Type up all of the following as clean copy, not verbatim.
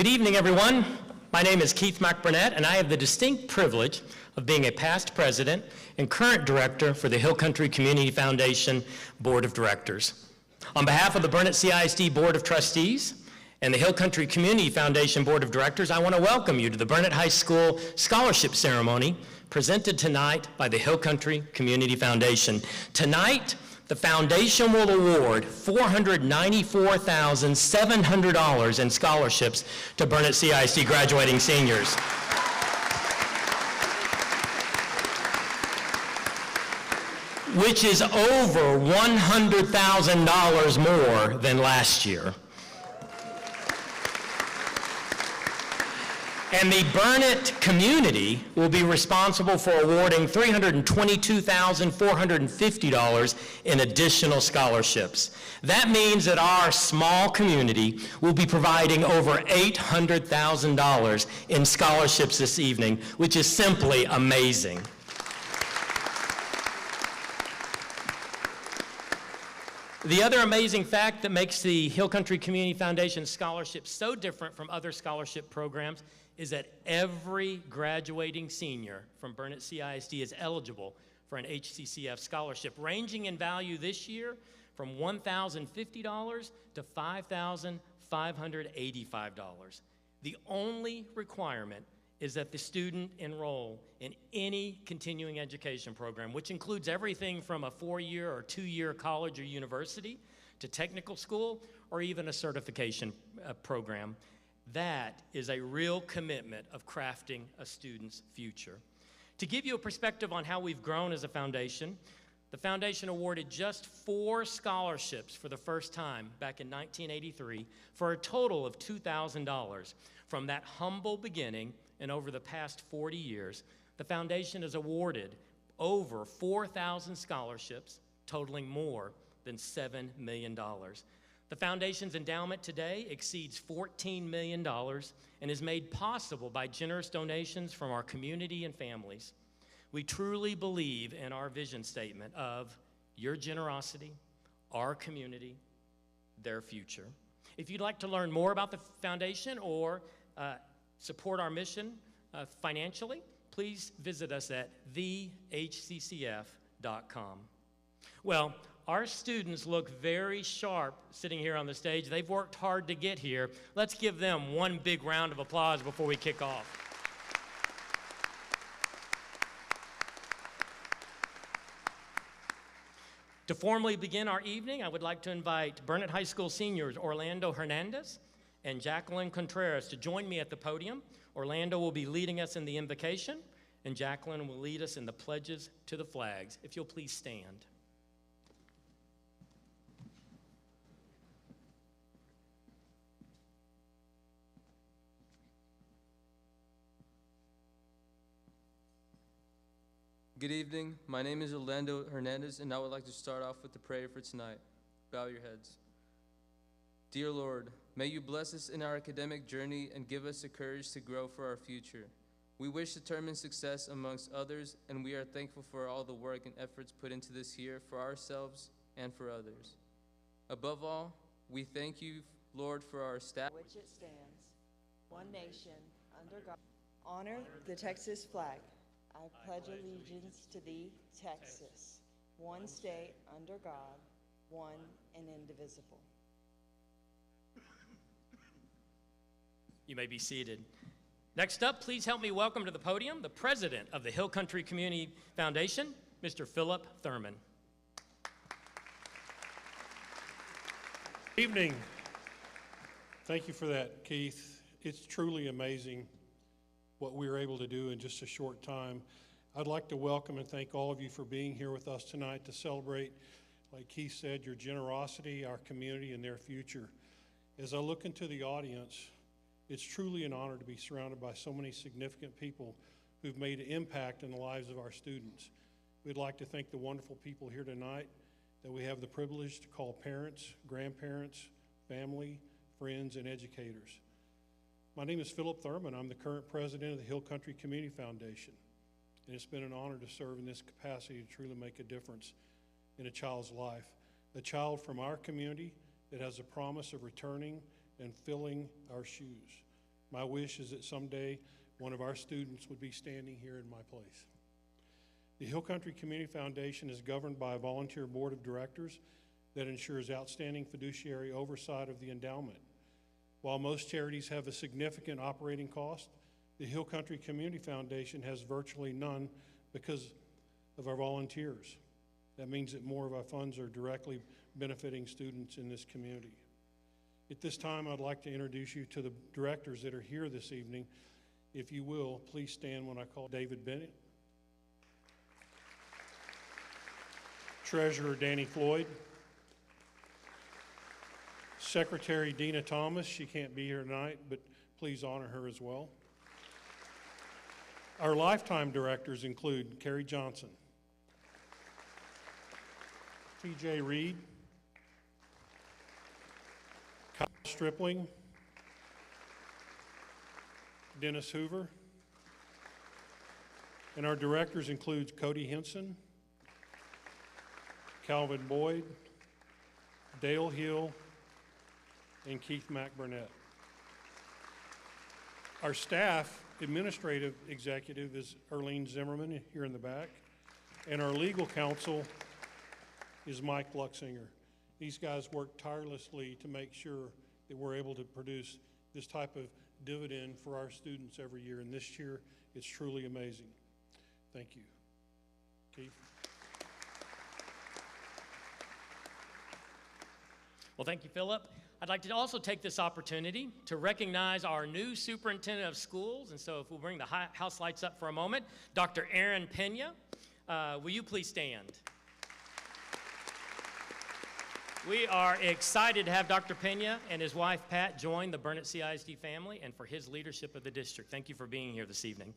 Good evening, everyone. My name is Keith McBurnett, and I have the distinct privilege of being a past president and current director for the Hill Country Community Foundation Board of Directors. On behalf of the Burnet CISD Board of Trustees and the Hill Country Community Foundation Board of Directors, I want to welcome you to the Burnet High School Scholarship Ceremony presented tonight by the Hill Country Community Foundation. Tonight, the foundation will award $494,700 in scholarships to Burnet CISD graduating seniors. Which is over $100,000 more than last year. And the Burnet community will be responsible for awarding $322,450 in additional scholarships. That means that our small community will be providing over $800,000 in scholarships this evening, which is simply amazing. The other amazing fact that makes the Hill Country Community Foundation Scholarship so different from other scholarship programs is that every graduating senior from Burnet CISD is eligible for an HCCF scholarship, ranging in value this year from $1,050 to $5,585. The only requirement is that the student enroll in any continuing education program, which includes everything from a 4-year or 2-year college or university to technical school or even a certification program. That is a real commitment of crafting a student's future. To give you a perspective on how we've grown as a foundation, the foundation awarded just 4 scholarships for the first time back in 1983 for a total of $2,000. From that humble beginning, and over the past 40 years, the foundation has awarded over 4,000 scholarships, totaling more than $7 million. The foundation's endowment today exceeds $14 million and is made possible by generous donations from our community and families. We truly believe in our vision statement of your generosity, our community, their future. If you'd like to learn more about the foundation or support our mission financially, please visit us at thehccf.com. Well, our students look very sharp sitting here on the stage. They've worked hard to get here. Let's give them one big round of applause before we kick off. To formally begin our evening, I would like to invite Burnet High School seniors Orlando Hernandez and Jacqueline Contreras to join me at the podium. Orlando will be leading us in the invocation, and Jacqueline will lead us in the pledges to the flags. If you'll please stand. Good evening. My name is Orlando Hernandez, and I would like to start off with the prayer for tonight. Bow your heads. Dear Lord, may you bless us in our academic journey and give us the courage to grow for our future. We wish to determine success amongst others, and we are thankful for all the work and efforts put into this year for ourselves and for others. Above all, we thank you, Lord, for our staff. Which it stands, one nation, under God. Honor the Texas flag. I pledge allegiance to thee, Texas, one state, under God, one and indivisible. You may be seated. Next up, please help me welcome to the podium the president of the Hill Country Community Foundation, Mr. Philip Thurman. Good evening. Thank you for that, Keith. It's truly amazing what we were able to do in just a short time. I'd like to welcome and thank all of you for being here with us tonight to celebrate, like Keith said, your generosity, our community, and their future. As I look into the audience, it's truly an honor to be surrounded by so many significant people who've made an impact in the lives of our students. We'd like to thank the wonderful people here tonight that we have the privilege to call parents, grandparents, family, friends, and educators. My name is Philip Thurman. I'm the current president of the Hill Country Community Foundation, and it's been an honor to serve in this capacity to truly make a difference in a child's life. A child from our community that has a promise of returning and filling our shoes. My wish is that someday one of our students would be standing here in my place. The Hill Country Community Foundation is governed by a volunteer board of directors that ensures outstanding fiduciary oversight of the endowment. While most charities have a significant operating cost, the Hill Country Community Foundation has virtually none because of our volunteers. That means that more of our funds are directly benefiting students in this community. At this time, I'd like to introduce you to the directors that are here this evening. If you will, please stand when I call David Bennett. Treasurer Danny Floyd. Secretary Dina Thomas. She can't be here tonight, but please honor her as well. Our lifetime directors include Carrie Johnson, T.J. Reed, Kyle Stripling, Dennis Hoover, and our directors include Cody Henson, Calvin Boyd, Dale Hill, and Keith McBurnett. Our staff administrative executive is Erlene Zimmerman here in the back, and our legal counsel is Mike Luxinger. These guys work tirelessly to make sure that we're able to produce this type of dividend for our students every year, and this year it's truly amazing. Thank you. Keith? Well, thank you, Philip. I'd like to also take this opportunity to recognize our new superintendent of schools. And so if we'll bring the house lights up for a moment, Dr. Aaron Pena, will you please stand? We are excited to have Dr. Pena and his wife, Pat, join the Burnett CISD family and for his leadership of the district. Thank you for being here this evening.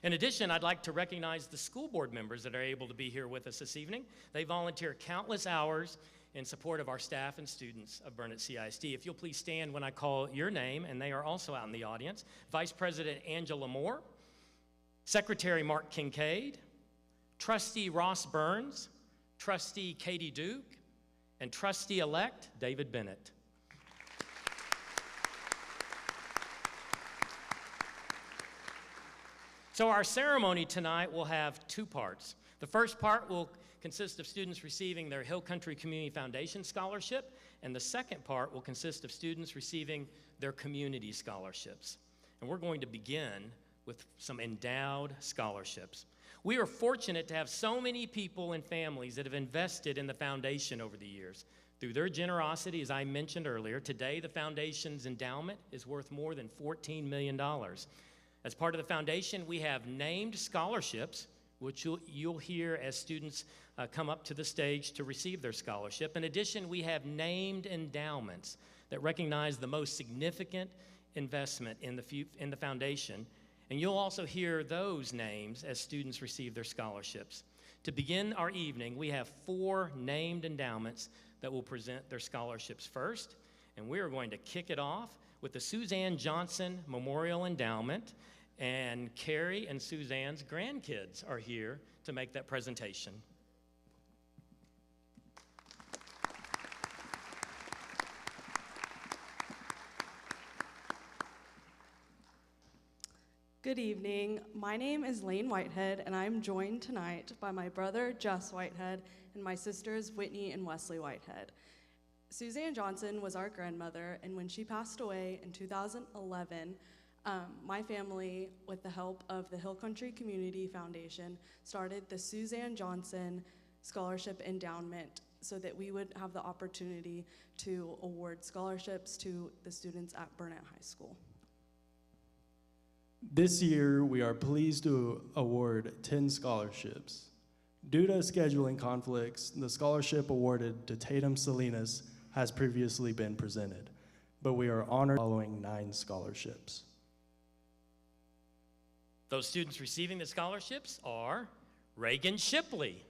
In addition, I'd like to recognize the school board members that are able to be here with us this evening. They volunteer countless hours in support of our staff and students of Burnett CISD. If you'll please stand when I call your name, and they are also out in the audience. Vice President Angela Moore, Secretary Mark Kincaid, Trustee Ross Burns, Trustee Katie Duke, and Trustee-elect David Bennett. So our ceremony tonight will have two parts. The first part will consist of students receiving their Hill Country Community Foundation scholarship, and the second part will consist of students receiving their community scholarships. And we're going to begin with some endowed scholarships. We are fortunate to have so many people and families that have invested in the foundation over the years. Through their generosity, as I mentioned earlier, today the foundation's endowment is worth more than $14 million. As part of the foundation, we have named scholarships, which you'll hear as students come up to the stage to receive their scholarship. In addition, we have named endowments that recognize the most significant investment in the foundation, and you'll also hear those names as students receive their scholarships. To begin our evening, we have 4 named endowments that will present their scholarships first, and we are going to kick it off with the Suzanne Johnson Memorial Endowment, and Carrie and Suzanne's grandkids are here to make that presentation. Good evening. My name is Lane Whitehead, and I'm joined tonight by my brother, Jess Whitehead, and my sisters, Whitney and Wesley Whitehead. Suzanne Johnson was our grandmother, and when she passed away in 2011, my family, with the help of the Hill Country Community Foundation, started the Suzanne Johnson Scholarship Endowment so that we would have the opportunity to award scholarships to the students at Burnett High School. This year, we are pleased to award 10 scholarships. Due to scheduling conflicts, the scholarship awarded to Tatum Salinas has previously been presented, but we are honored following 9 scholarships. Those students receiving the scholarships are Reagan Shipley,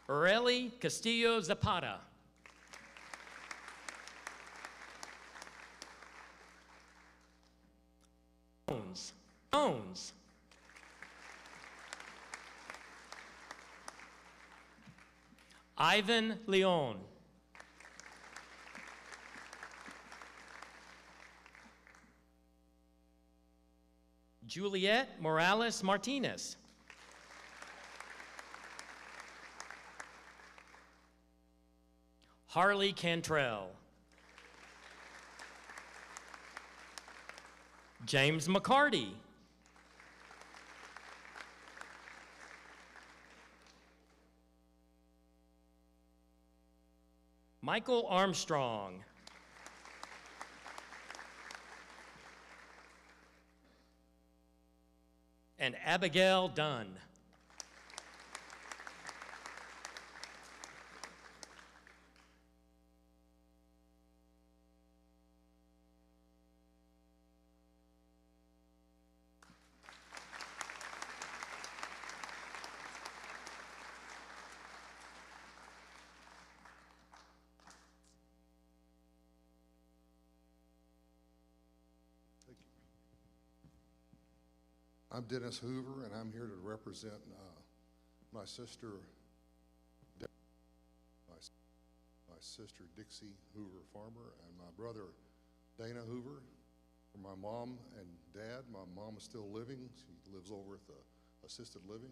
Aurelie Castillo Zapata, Jones, Ivan Leon, Juliet Morales Martinez. Harley Cantrell. James McCarty. Michael Armstrong. And Abigail Dunn. I'm Dennis Hoover, and I'm here to represent my sister, my sister Dixie Hoover Farmer, and my brother Dana Hoover. For my mom and dad, my mom is still living. She lives over at the assisted living.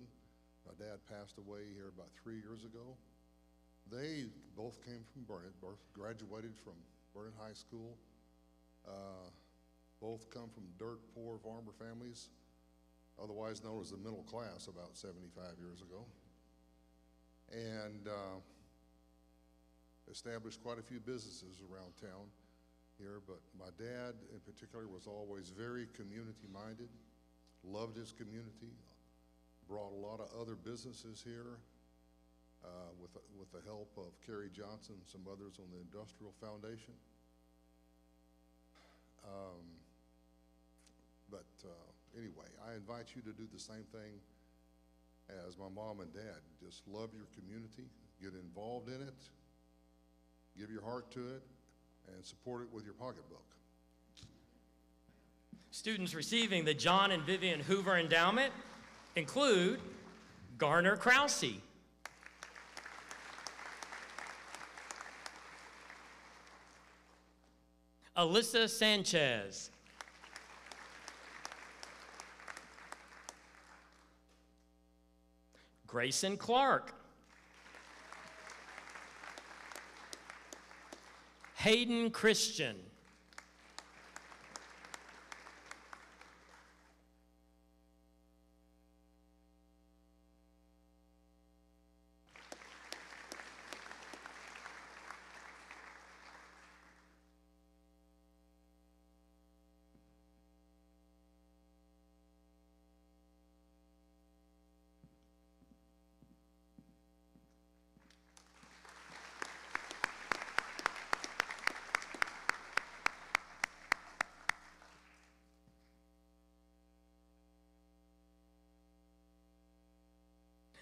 My dad passed away here about 3 years ago. They both came from Burnett, both graduated from Burnett High School. Both come from dirt poor farmer families, otherwise known as the middle class, about 75 years ago, and established quite a few businesses around town here. But my dad in particular was always very community-minded, loved his community, brought a lot of other businesses here with the help of Kerry Johnson and some others on the Industrial Foundation. Anyway, I invite you to do the same thing as my mom and dad. Just love your community, get involved in it, give your heart to it, and support it with your pocketbook. Students receiving the John and Vivian Hoover Endowment include Garner Krause, Alyssa Sanchez, Grayson Clark, Hayden Christian,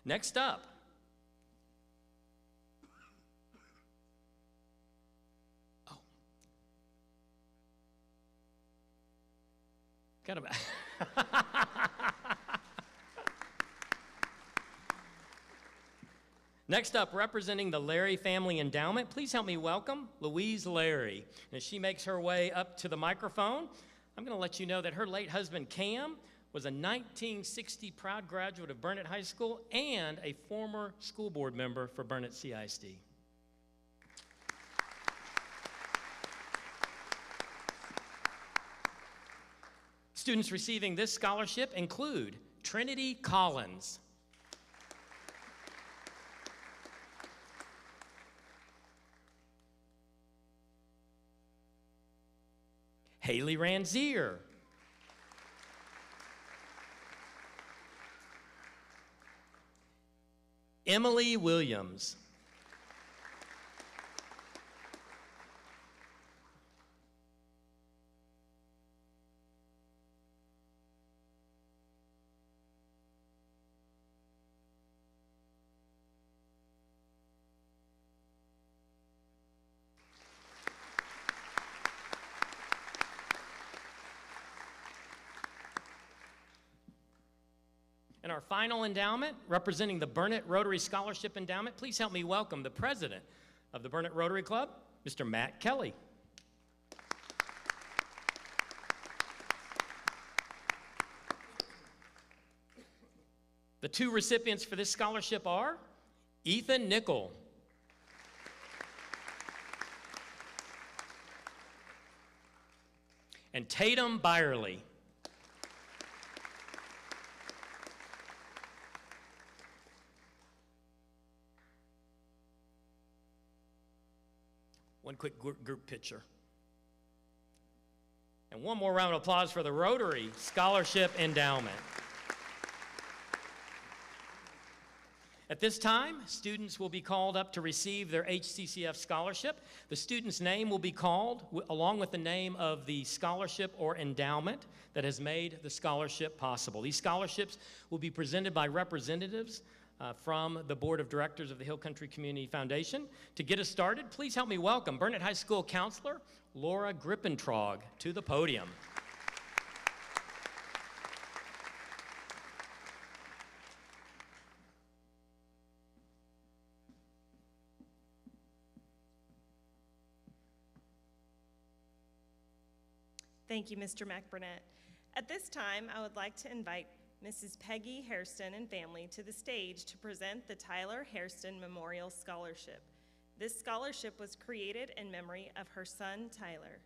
Next up, got about Next up, representing the Larry Family Endowment, please help me welcome Louise Larry. And as she makes her way up to the microphone, I'm going to let you know that her late husband, Cam, was a 1960 proud graduate of Burnett High School and a former school board member for Burnett CISD. Students receiving this scholarship include Trinity Collins, Haley Ranzier, Emily Williams, and our final endowment, representing the Burnett Rotary Scholarship Endowment, please help me welcome the president of the Burnett Rotary Club, Mr. Matt Kelly. The two recipients for this scholarship are Ethan Nickel and Tatum Byerly. One quick group picture. And one more round of applause for the Rotary Scholarship Endowment. At this time, students will be called up to receive their HCCF scholarship. The student's name will be called along with the name of the scholarship or endowment that has made the scholarship possible. These scholarships will be presented by representatives from the Board of Directors of the Hill Country Community Foundation. To get us started, please help me welcome Burnet High School Counselor Laura Grippentrog to the podium. Thank you, Mr. McBurnett. At this time, I would like to invite Mrs. Peggy Hairston and family to the stage to present the Tyler Hairston Memorial Scholarship. This scholarship was created in memory of her son, Tyler.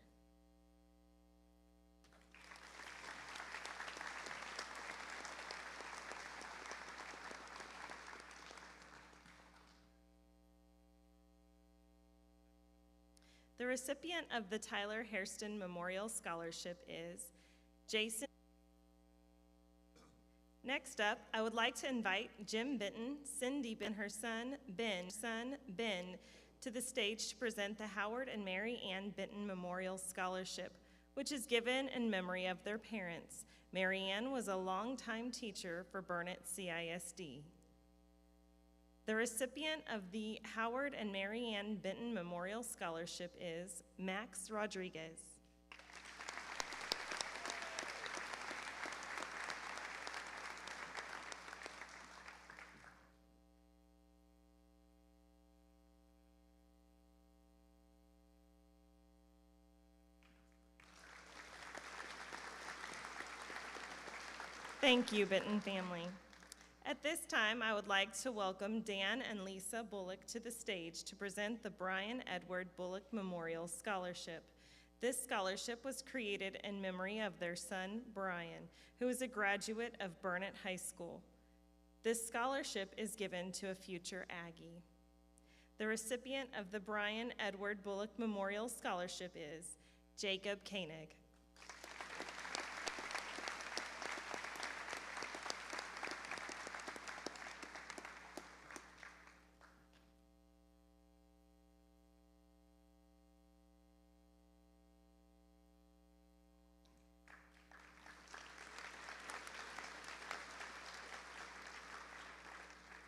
The recipient of the Tyler Hairston Memorial Scholarship is Jason. Next up, I would like to invite Jim Benton, Cindy and her son Ben, to the stage to present the Howard and Mary Ann Benton Memorial Scholarship, which is given in memory of their parents. Mary Ann was a longtime teacher for Burnet CISD. The recipient of the Howard and Mary Ann Benton Memorial Scholarship is Max Rodriguez. Thank you, Benton family. At this time, I would like to welcome Dan and Lisa Bullock to the stage to present the Brian Edward Bullock Memorial Scholarship. This scholarship was created in memory of their son, Brian, who is a graduate of Burnet High School. This scholarship is given to a future Aggie. The recipient of the Brian Edward Bullock Memorial Scholarship is Jacob Koenig.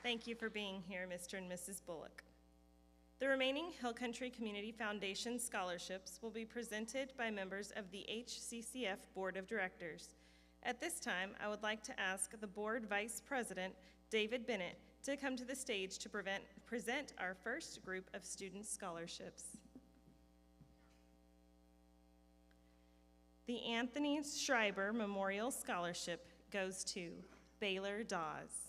Thank you for being here, Mr. and Mrs. Bullock. The remaining Hill Country Community Foundation scholarships will be presented by members of the HCCF Board of Directors. At this time, I would like to ask the Board Vice President, David Bennett, to come to the stage to present our first group of student scholarships. The Anthony Schreiber Memorial Scholarship goes to Baylor Dawes.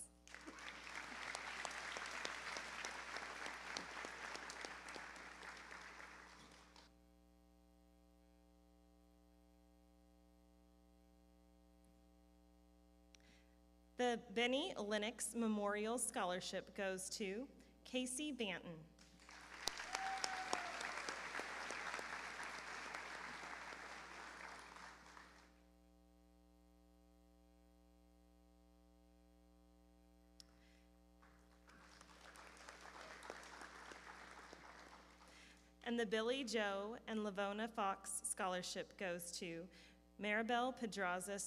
The Benny Lennox Memorial Scholarship goes to Casey Banton. And the Billy Joe and Lavona Fox Scholarship goes to Maribel Pedraza.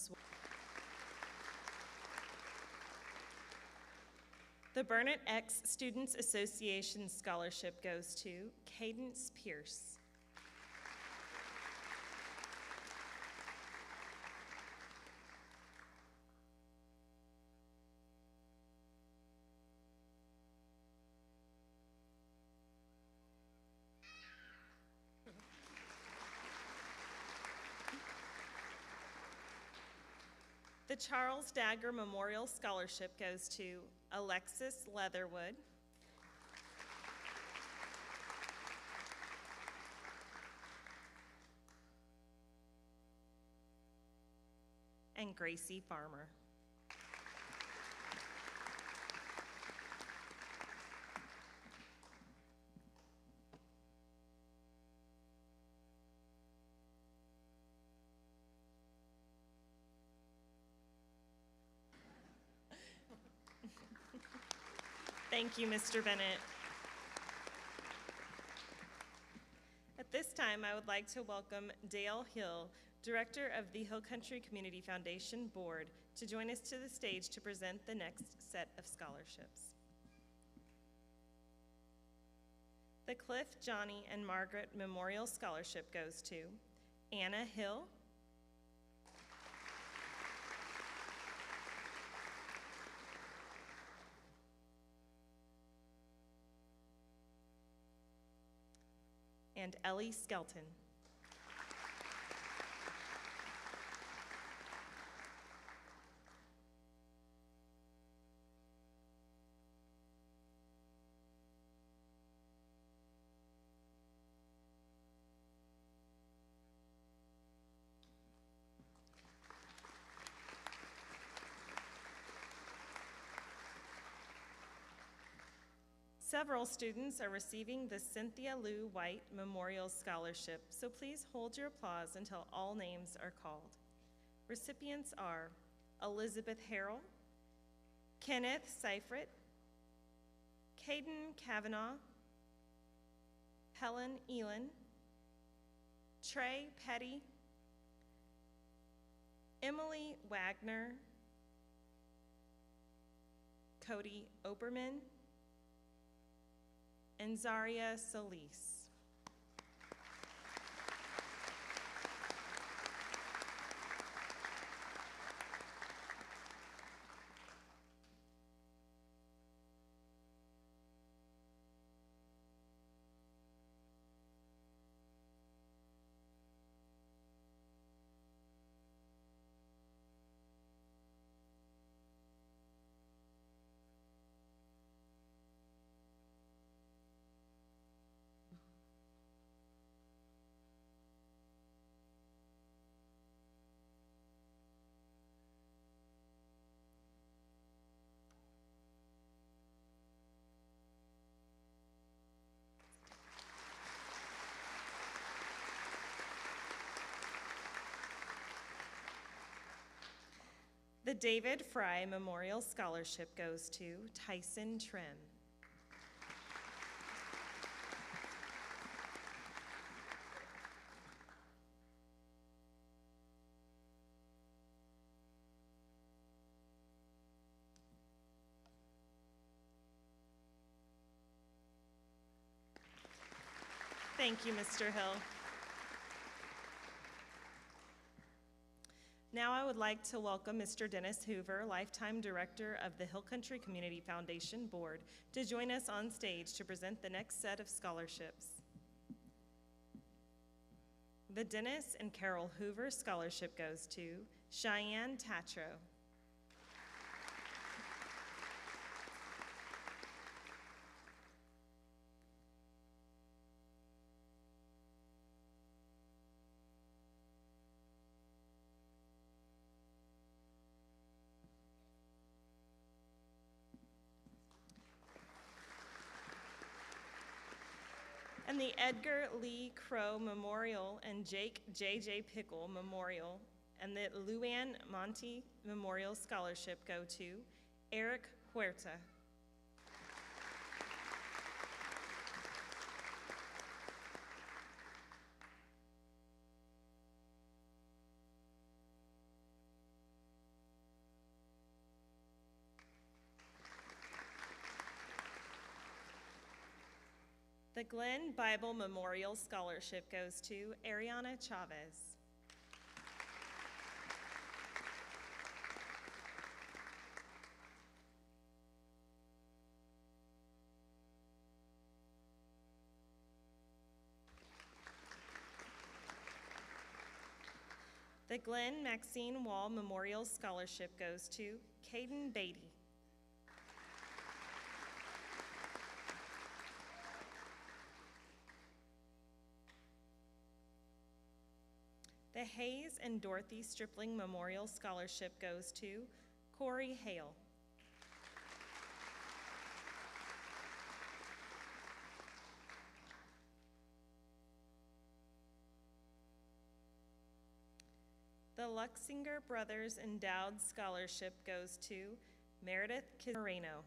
The Burnet X Students Association Scholarship goes to Cadence Pierce. The Charles Dagger Memorial Scholarship goes to Alexis Leatherwood, and Gracie Farmer. Thank you, Mr. Bennett. At this time, I would like to welcome Dale Hill, Director of the Hill Country Community Foundation Board, to join us to the stage to present the next set of scholarships. The Cliff, Johnny, and Margaret Memorial Scholarship goes to Anna Hill, and Ellie Skelton. Several students are receiving the Cynthia Lou White Memorial Scholarship, so please hold your applause until all names are called. Recipients are Elizabeth Harrell, Kenneth Seifert, Caden Kavanaugh, Helen Elin, Trey Petty, Emily Wagner, Cody Oberman, and Zaria Solis. The David Fry Memorial Scholarship goes to Tyson Trim. Thank you, Mr. Hill. Now I would like to welcome Mr. Dennis Hoover, Lifetime Director of the Hill Country Community Foundation Board, to join us on stage to present the next set of scholarships. The Dennis and Carol Hoover Scholarship goes to Cheyenne Tatro. And the Edgar Lee Crow Memorial and Jake J.J. Pickle Memorial and the Luann Monty Memorial Scholarship go to Eric Huerta. The Glenn Bible Memorial Scholarship goes to Ariana Chavez. The Glenn Maxine Wall Memorial Scholarship goes to Caden Beatty. The Hayes and Dorothy Stripling Memorial Scholarship goes to Corey Hale. The Luxinger Brothers Endowed Scholarship goes to Meredith Moreno.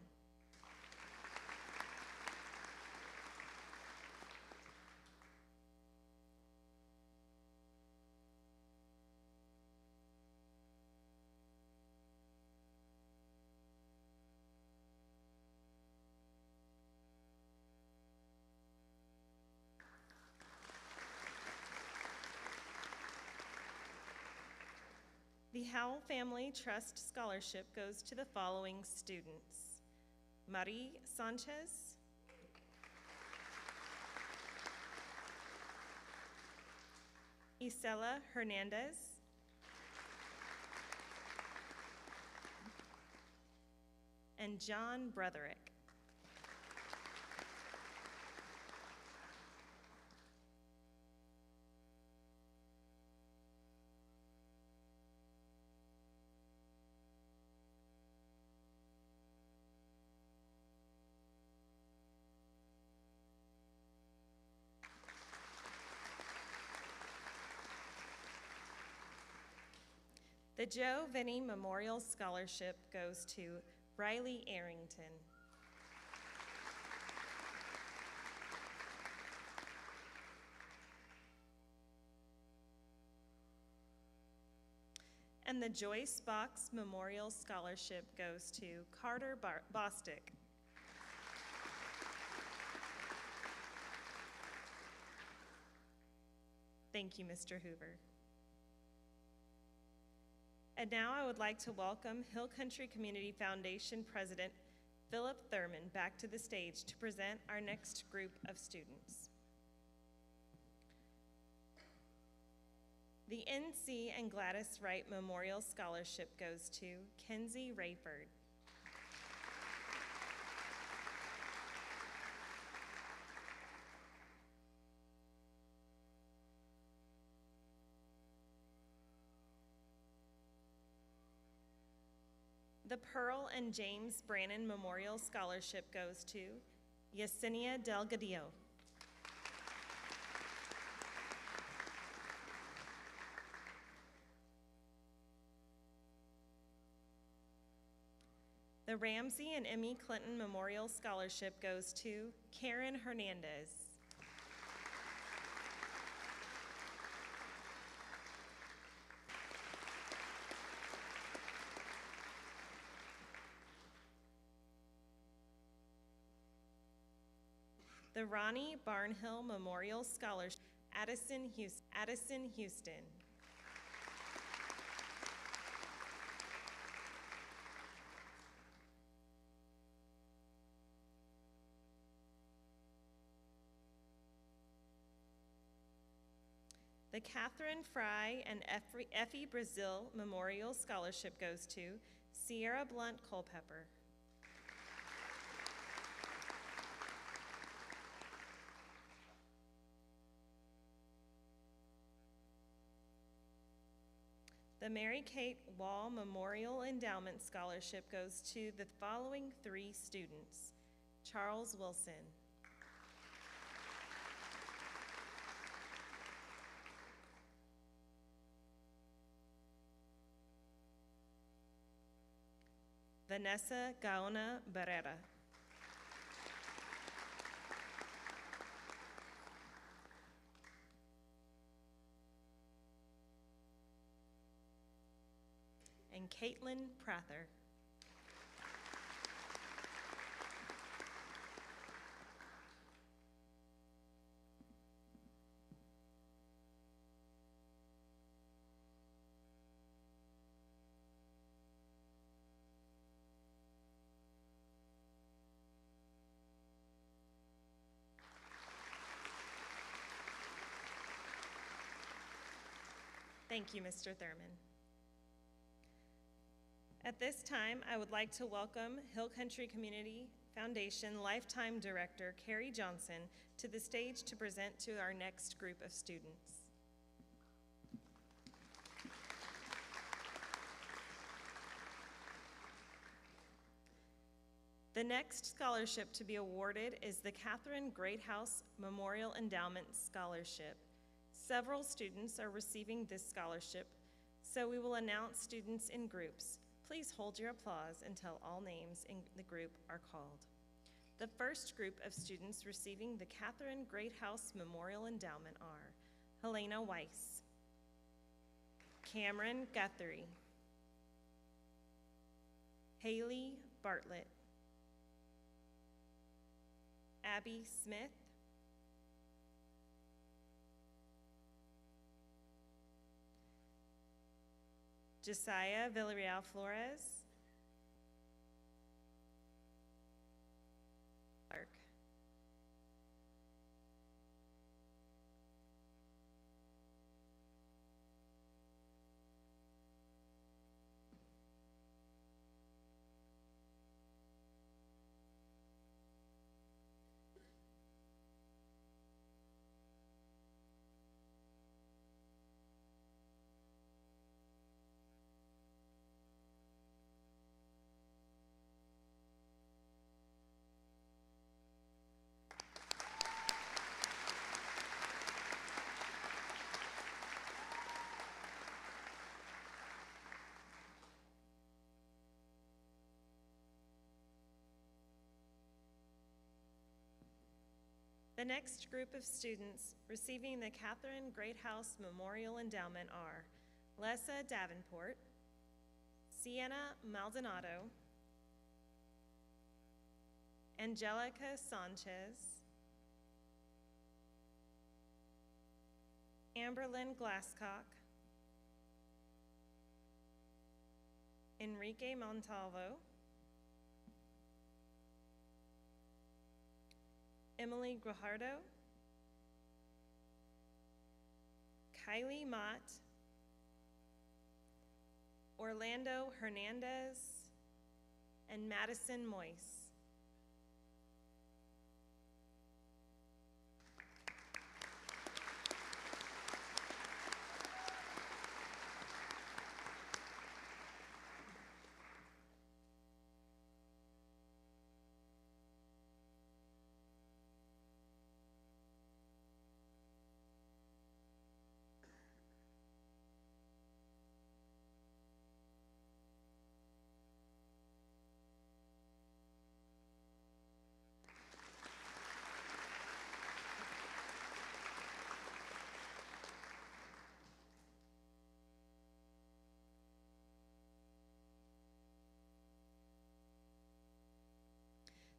The Howell Family Trust Scholarship goes to the following students: Marie Sanchez, Isela Hernandez, and John Bretherick. The Joe Vinnie Memorial Scholarship goes to Riley Arrington. And the Joyce Box Memorial Scholarship goes to Carter Bostick. Thank you, Mr. Hoover. And now I would like to welcome Hill Country Community Foundation President Philip Thurman back to the stage to present our next group of students. The NC and Gladys Wright Memorial Scholarship goes to Kenzie Rayford. The Pearl and James Brannon Memorial Scholarship goes to Yesenia Delgadillo. The Ramsey and Emmy Clinton Memorial Scholarship goes to Karen Hernandez. The Ronnie Barnhill Memorial Scholarship, Addison Houston. The Catherine Fry and Effie Brazil Memorial Scholarship goes to Sierra Blunt Culpepper. The Mary Kate Wall Memorial Endowment Scholarship goes to the following 3 students: Charles Wilson, Vanessa Gaona Barrera, and Caitlin Prather. Thank you, Mr. Thurman. At this time, I would like to welcome Hill Country Community Foundation Lifetime Director Carrie Johnson to the stage to present to our next group of students. The next scholarship to be awarded is the Catherine Greathouse Memorial Endowment Scholarship. Several students are receiving this scholarship, so we will announce students in groups. Please hold your applause until all names in the group are called. The first group of students receiving the Catherine Greathouse Memorial Endowment are Helena Weiss, Cameron Guthrie, Haley Bartlett, Abby Smith, Josiah Villarreal Flores, Clark. The next group of students receiving the Catherine Greathouse Memorial Endowment are Lessa Davenport, Sienna Maldonado, Angelica Sanchez, Amberlyn Glasscock, Enrique Montalvo, Emily Guajardo, Kylie Mott, Orlando Hernandez, and Madison Moyse.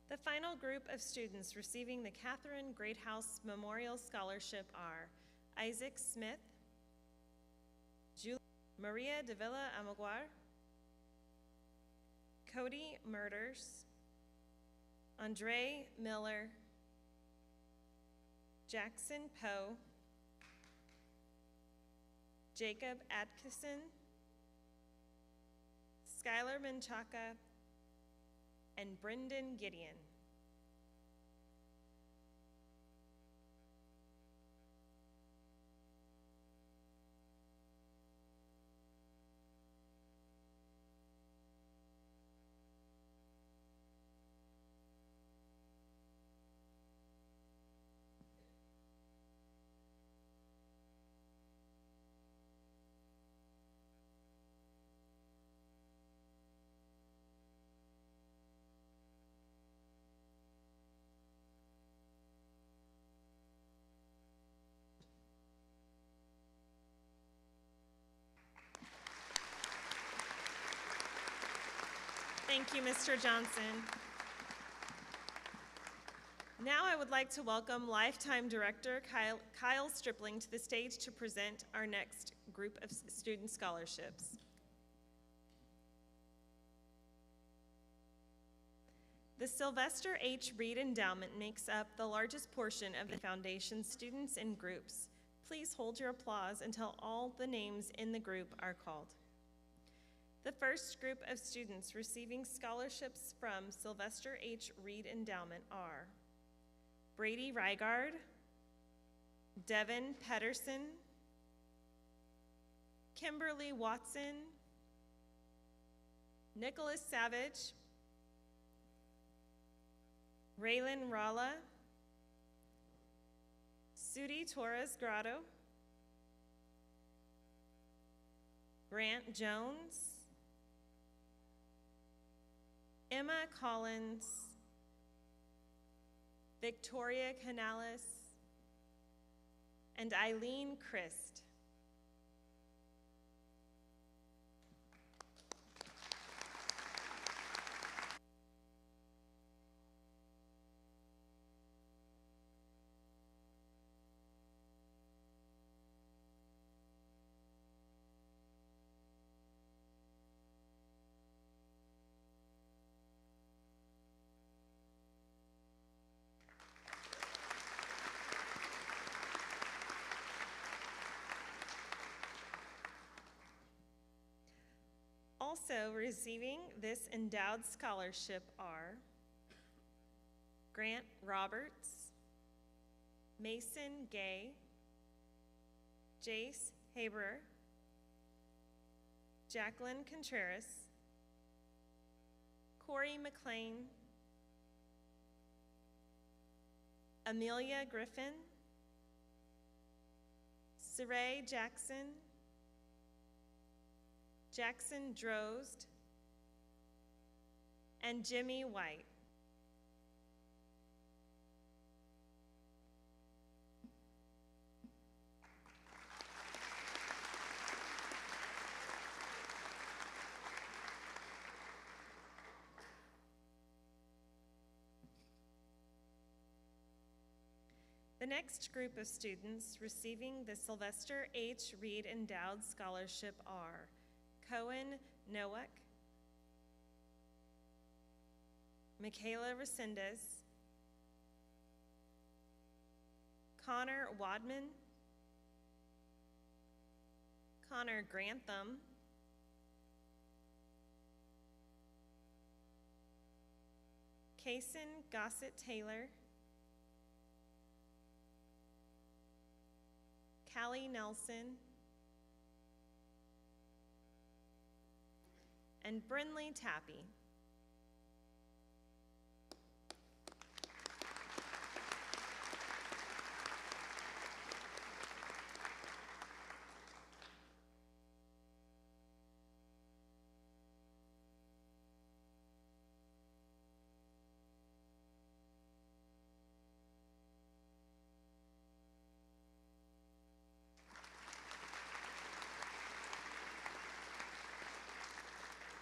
The final group of students receiving the Catherine Greathouse Memorial Scholarship are Isaac Smith, Maria de Villa Amaguar, Cody Murders, Andre Miller, Jackson Poe, Jacob Atkinson, Skylar Menchaca, and Brendan Gideon. Thank you, Mr. Johnson. Now I would like to welcome Lifetime Director Kyle Stripling to the stage to present our next group of student scholarships. The Sylvester H. Reed Endowment makes up the largest portion of the Foundation's students in groups. Please hold your applause until all the names in the group are called. The first group of students receiving scholarships from Sylvester H. Reed Endowment are Brady Rygard, Devin Pedersen, Kimberly Watson, Nicholas Savage, Raylan Rala, Sudi Torres Grotto, Grant Jones, Emma Collins, Victoria Canales, and Eileen Christ. Also receiving this endowed scholarship are Grant Roberts, Mason Gay, Jace Haberer, Jacqueline Contreras, Corey McLean, Amelia Griffin, Saray Jackson, Jackson Drozd, and Jimmy White. The next group of students receiving the Sylvester H. Reed Endowed Scholarship are Cohen Nowak, Michaela Resendez, Connor Wadman, Connor Grantham, Kaysen Gossett Taylor, Callie Nelson, and Brinley Tappy.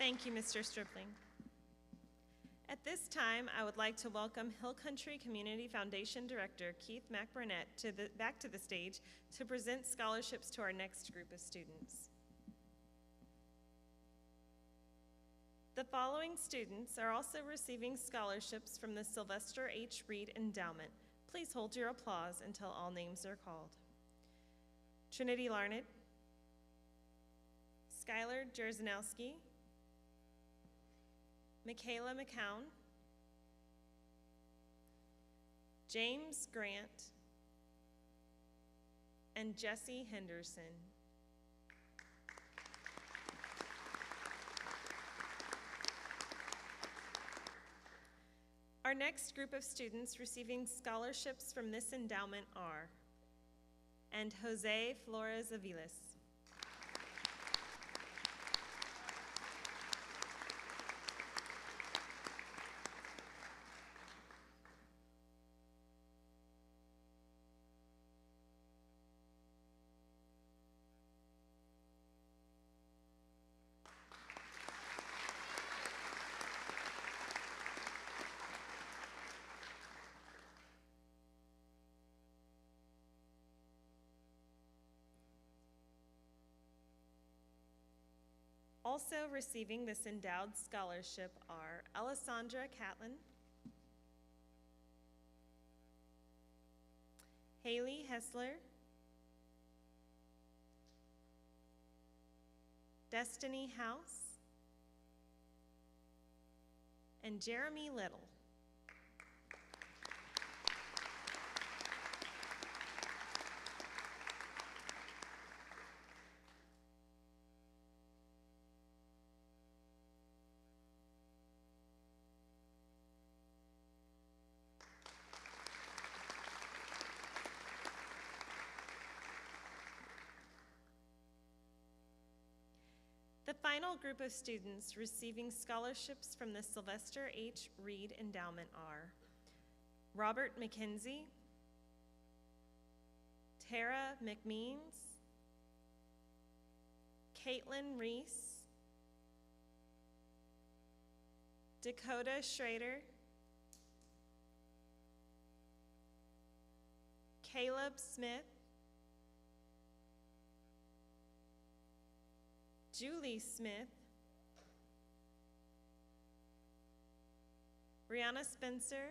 Thank you, Mr. Stripling. At this time, I would like to welcome Hill Country Community Foundation Director Keith McBurnett back to the stage to present scholarships to our next group of students. The following students are also receiving scholarships from the Sylvester H. Reed Endowment. Please hold your applause until all names are called. Trinity Larned, Skylar Jerzanowski, Michaela McCown, James Grant, and Jesse Henderson. Our next group of students receiving scholarships from this endowment are and Jose Flores Aviles. Also receiving this endowed scholarship are Alessandra Catlin, Haley Hessler, Destiny House, and Jeremy Little. The final group of students receiving scholarships from the Sylvester H. Reed Endowment are Robert McKenzie, Tara McMeans, Caitlin Reese, Dakota Schrader, Caleb Smith, Julie Smith, Brianna Spencer,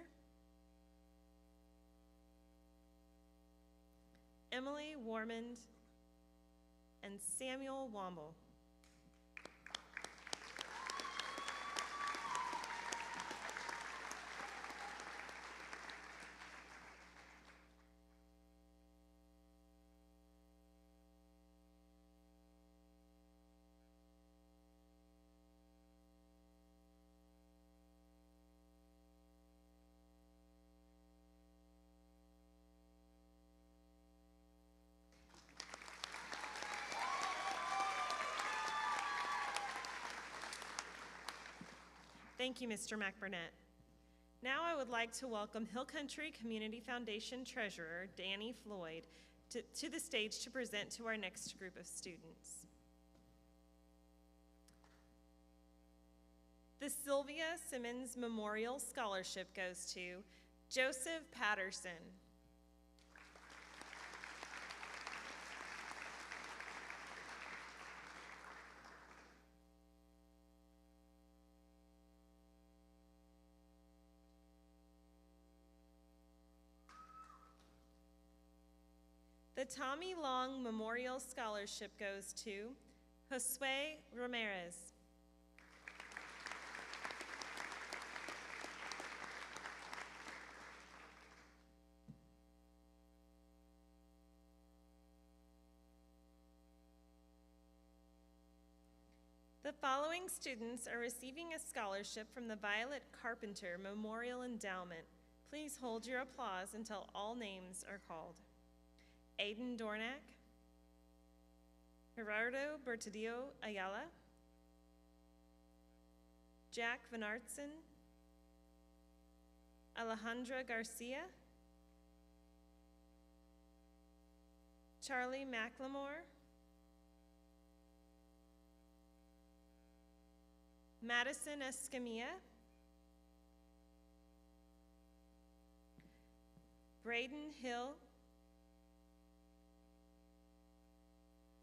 Emily Warmond, and Samuel Womble. Thank you, Mr. McBurnett. Now I would like to welcome Hill Country Community Foundation Treasurer Danny Floyd to the stage to present to our next group of students. The Sylvia Simmons Memorial Scholarship goes to Joseph Patterson. The Tommy Long Memorial Scholarship goes to Josue Ramirez. The following students are receiving a scholarship from the Violet Carpenter Memorial Endowment. Please hold your applause until all names are called. Aiden Dornack, Gerardo Bertadillo Ayala, Jack Van Artsen, Alejandra Garcia, Charlie McLemore, Madison Escamilla, Braden Hill,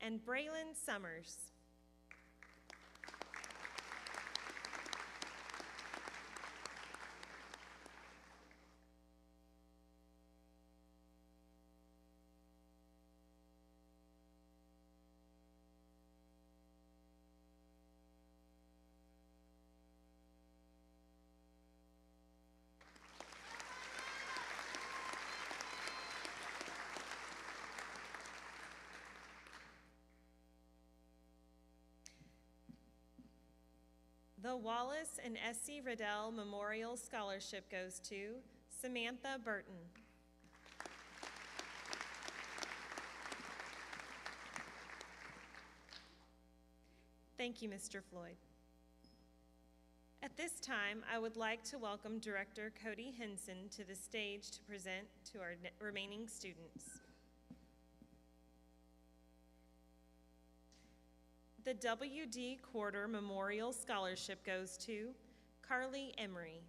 and Braylon Summers. The Wallace and Essie Riddell Memorial Scholarship goes to Samantha Burton. Thank you, Mr. Floyd. At this time, I would like to welcome Director Cody Henson to the stage to present to our remaining students. The W.D. Corder Memorial Scholarship goes to Carly Emery.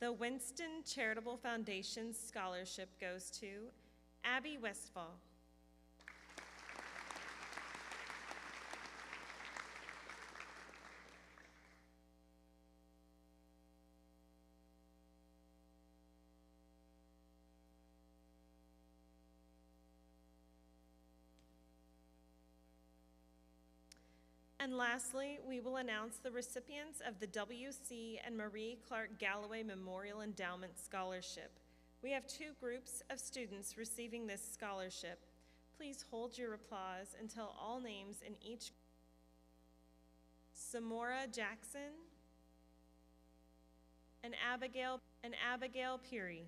The Winston Charitable Foundation Scholarship goes to Abby Westfall. And lastly, we will announce the recipients of the W.C. and Marie Clark Galloway Memorial Endowment Scholarship. We have two groups of students receiving this scholarship. Please hold your applause until all names in each. Samora Jackson and Abigail Peary.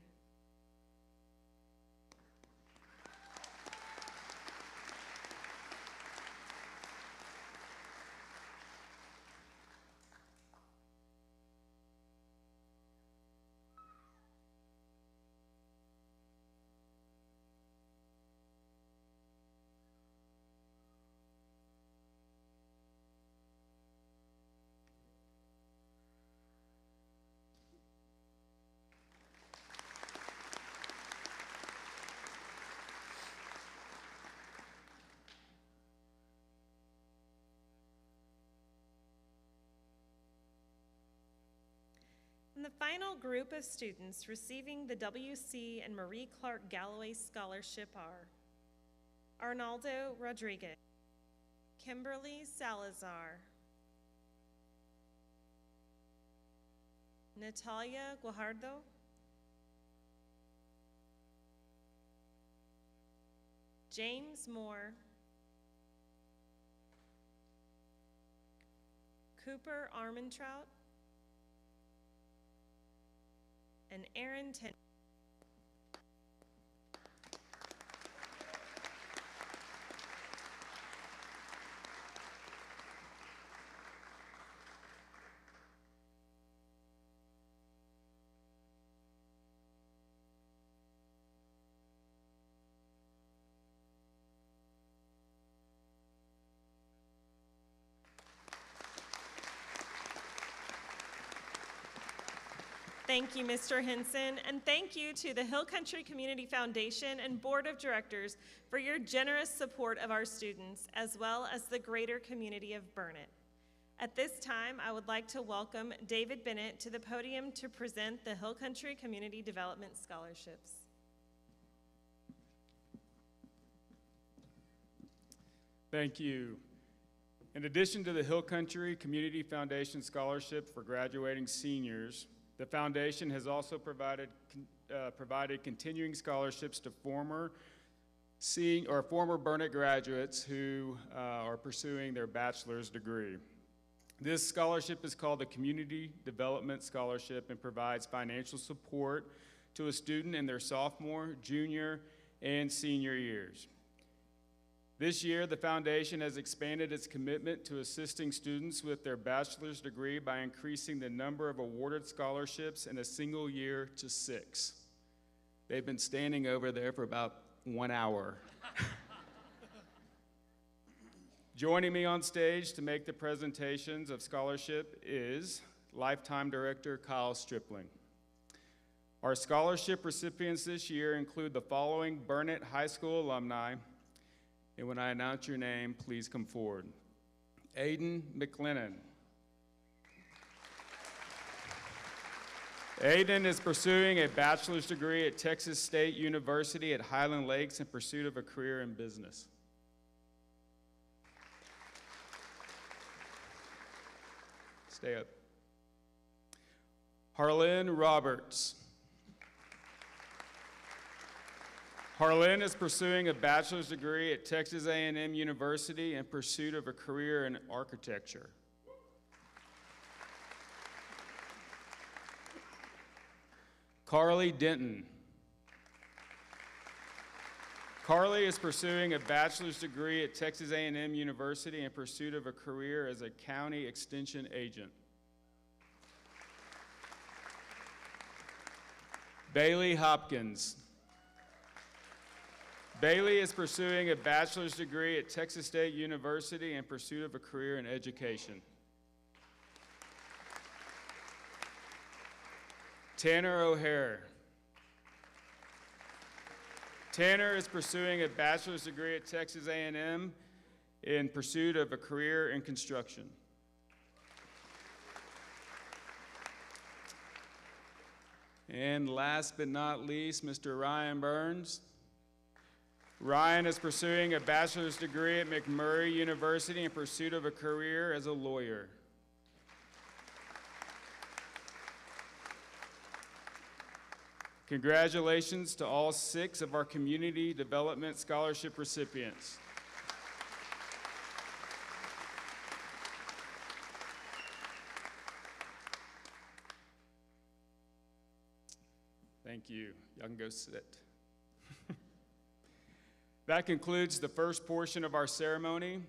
And the final group of students receiving the W.C. and Marie Clark Galloway Scholarship are Arnaldo Rodriguez, Kimberly Salazar, Natalia Guajardo, James Moore, Cooper Armentrout, and Aaron Ten. Thank you, Mr. Henson, and thank you to the Hill Country Community Foundation and Board of Directors for your generous support of our students, as well as the greater community of Burnet. At this time, I would like to welcome David Bennett to the podium to present the Hill Country Community Development Scholarships. Thank you. In addition to the Hill Country Community Foundation Scholarship for graduating seniors, the foundation has also provided continuing scholarships to former Burnet graduates who are pursuing their bachelor's degree. This scholarship is called the Community Development Scholarship and provides financial support to a student in their sophomore, junior, and senior years. This year, the foundation has expanded its commitment to assisting students with their bachelor's degree by increasing the number of awarded scholarships in a single year to 6. They've been standing over there for about 1 hour. Joining me on stage to make the presentations of scholarship is Lifetime Director Kyle Stripling. Our scholarship recipients this year include the following Burnet High School alumni. And when I announce your name, please come forward. Aiden McLennan. Aiden is pursuing a bachelor's degree at Texas State University at Highland Lakes in pursuit of a career in business. Stay up. Harlan Roberts. Harlan is pursuing a bachelor's degree at Texas A&M University in pursuit of a career in architecture. Carly Denton. Carly is pursuing a bachelor's degree at Texas A&M University in pursuit of a career as a county extension agent. Bailey Hopkins. Bailey is pursuing a bachelor's degree at Texas State University in pursuit of a career in education. Tanner O'Hare. Tanner is pursuing a bachelor's degree at Texas A&M in pursuit of a career in construction. And last but not least, Mr. Ryan Burns. Ryan is pursuing a bachelor's degree at McMurray University in pursuit of a career as a lawyer. Congratulations to all 6 of our Community Development Scholarship recipients. Thank you. Y'all can go sit. That concludes the first portion of our ceremony.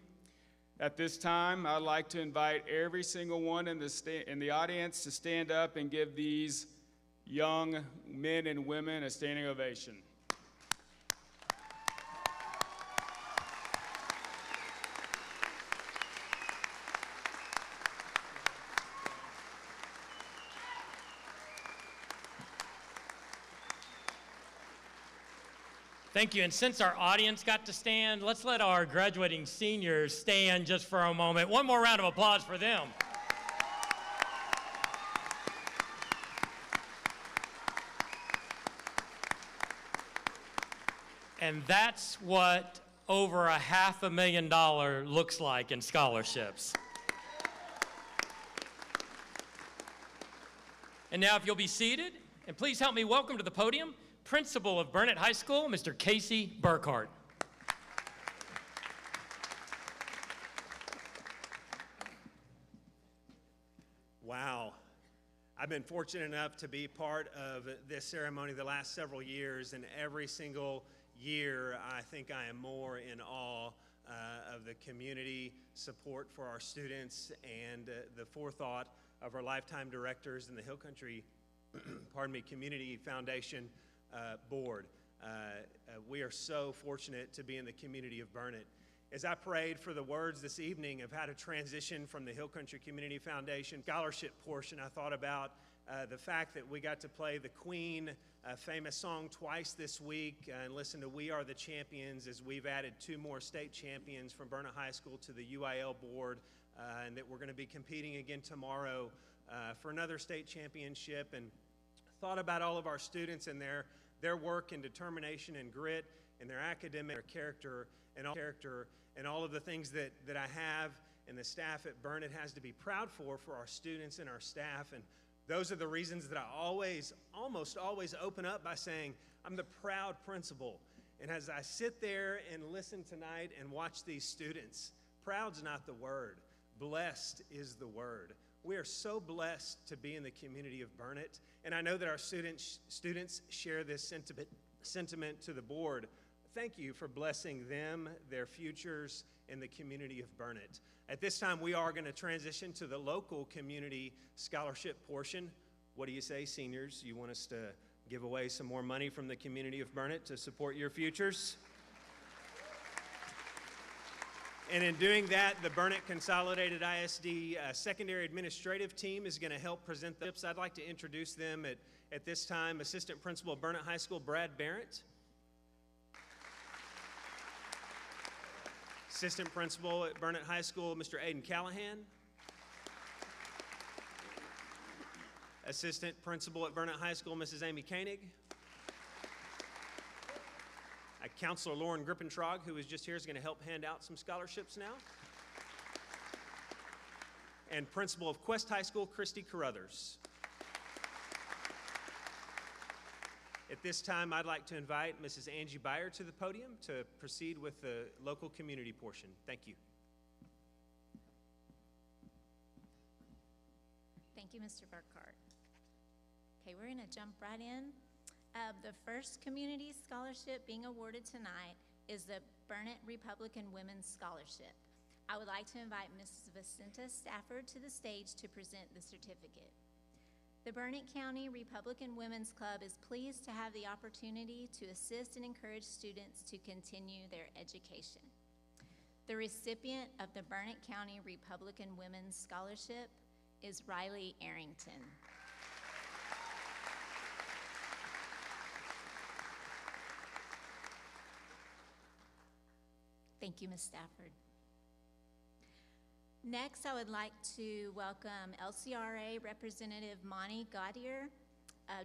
At this time, I'd like to invite every single one in the audience to stand up and give these young men and women a standing ovation. Thank you. And since our audience got to stand, let's let our graduating seniors stand just for a moment. One more round of applause for them. And that's what over $500,000 looks like in scholarships. And now if you'll be seated, and please help me welcome to the podium Principal of Burnett High School, Mr. Casey Burkhart. Wow. I've been fortunate enough to be part of this ceremony the last several years, and every single year I think I am more in awe of the community support for our students and the forethought of our lifetime directors and the Hill Country Community Foundation board. We are so fortunate to be in the community of Burnett. As I prayed for the words this evening of how to transition from the Hill Country Community Foundation scholarship portion, I thought about the fact that we got to play the Queen famous song twice this week and listen to We Are the Champions as we've added 2 more state champions from Burnett High School to the UIL board, and that we're going to be competing again tomorrow for another state championship, and thought about all of our students and their work and determination and grit and their academic character and all of the things that I have and the staff at Burnett has to be proud for our students and our staff. And those are the reasons that I almost always open up by saying, I'm the proud principal. And as I sit there and listen tonight and watch these students, proud's not the word, blessed is the word. We are so blessed to be in the community of Burnett, and I know that our students share this sentiment to the board. Thank you for blessing them, their futures, and the community of Burnett. At this time, we are going to transition to the local community scholarship portion. What do you say, seniors? You want us to give away some more money from the community of Burnett to support your futures? And in doing that, the Burnett Consolidated ISD Secondary Administrative Team is going to help present the tips. I'd like to introduce them at this time. Assistant Principal of Burnett High School, Brad Barrett. Assistant Principal at Burnett High School, Mr. Aiden Callahan. Assistant Principal at Burnett High School, Mrs. Amy Koenig. Counselor Lauren Grippentrog, who is just here, is going to help hand out some scholarships now. And Principal of Quest High School, Christy Carruthers. At this time, I'd like to invite Mrs. Angie Byer to the podium to proceed with the local community portion. Thank you. Thank you, Mr. Burkhart. Okay, we're going to jump right in. The first community scholarship being awarded tonight is the Burnett Republican Women's Scholarship. I would like to invite Mrs. Vicenta Stafford to the stage to present the certificate. The Burnett County Republican Women's Club is pleased to have the opportunity to assist and encourage students to continue their education. The recipient of the Burnett County Republican Women's Scholarship is Riley Arrington. Thank you, Ms. Stafford. Next, I would like to welcome LCRA Representative Monty Gaudier,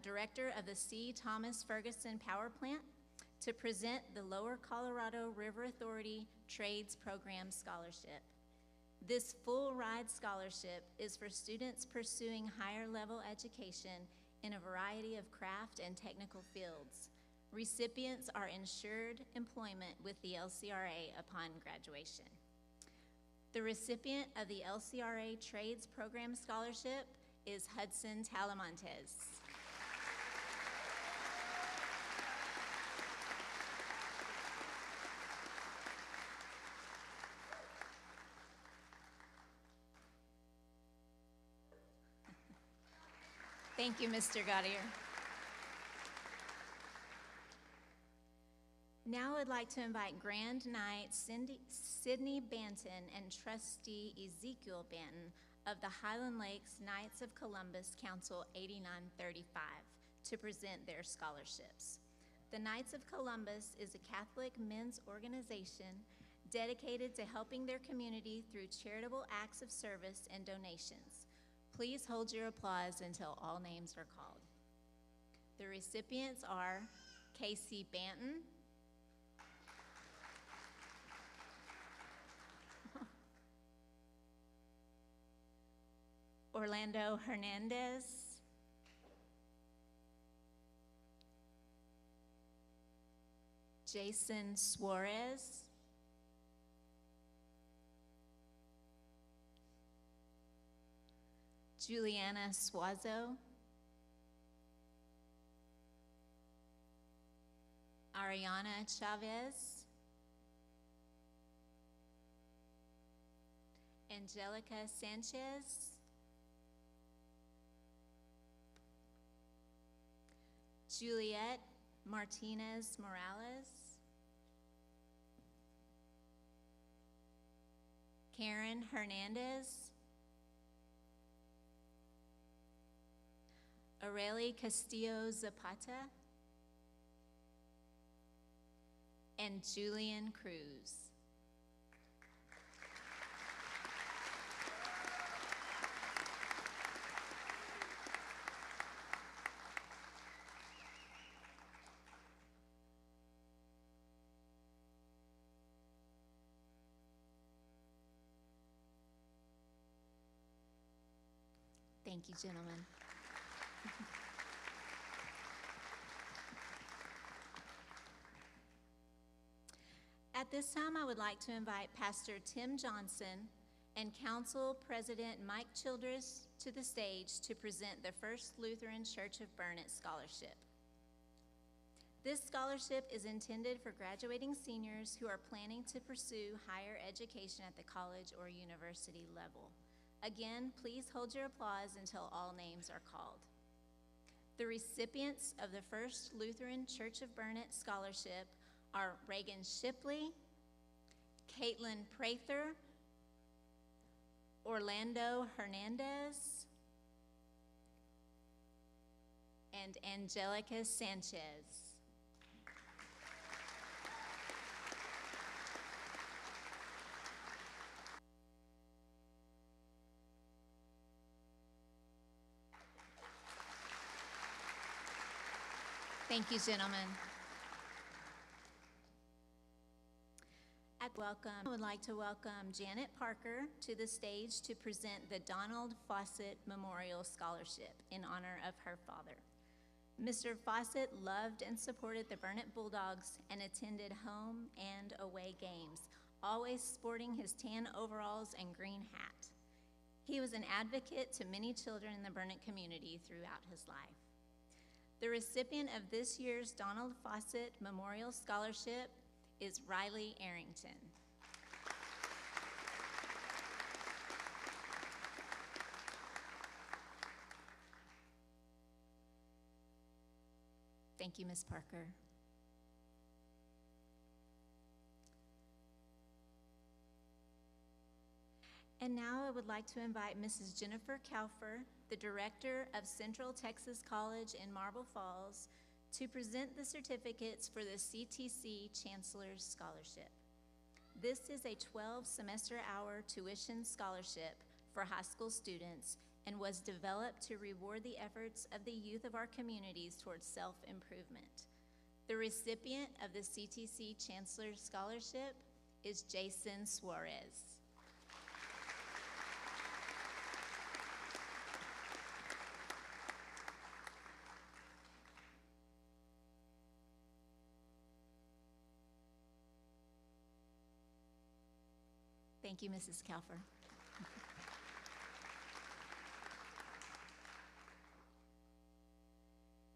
Director of the C. Thomas Ferguson Power Plant, to present the Lower Colorado River Authority Trades Program Scholarship. This full ride scholarship is for students pursuing higher level education in a variety of craft and technical fields. Recipients are ensured employment with the LCRA upon graduation. The recipient of the LCRA Trades Program Scholarship is Hudson Talamontes. Thank you, Mr. Gaudier. Now I'd like to invite Grand Knight Sydney Banton and Trustee Ezekiel Banton of the Highland Lakes Knights of Columbus Council 8935 to present their scholarships. The Knights of Columbus is a Catholic men's organization dedicated to helping their community through charitable acts of service and donations. Please hold your applause until all names are called. The recipients are Casey Banton, Orlando Hernandez, Jason Suarez, Juliana Suazo, Ariana Chavez, Angelica Sanchez, Juliet Martinez Morales, Karen Hernandez, Areli Castillo Zapata, and Julian Cruz. Thank you, gentlemen. At this time, I would like to invite Pastor Tim Johnson and Council President Mike Childress to the stage to present the First Lutheran Church of Burnett Scholarship. This scholarship is intended for graduating seniors who are planning to pursue higher education at the college or university level. Again, please hold your applause until all names are called. The recipients of the First Lutheran Church of Burnett Scholarship are Reagan Shipley, Caitlin Prather, Orlando Hernandez, and Angelica Sanchez. Thank you, gentlemen. I would like to welcome Janet Parker to the stage to present the Donald Fawcett Memorial Scholarship in honor of her father. Mr. Fawcett loved and supported the Burnett Bulldogs and attended home and away games, always sporting his tan overalls and green hat. He was an advocate to many children in the Burnett community throughout his life. The recipient of this year's Donald Fawcett Memorial Scholarship is Riley Arrington. Thank you, Ms. Parker. And now I would like to invite Mrs. Jennifer Kaufer, the Director of Central Texas College in Marble Falls, to present the certificates for the CTC Chancellor's Scholarship. This is a 12-semester-hour tuition scholarship for high school students and was developed to reward the efforts of the youth of our communities towards self-improvement. The recipient of the CTC Chancellor Scholarship is Jason Suarez. Thank you, Mrs. Kalfer.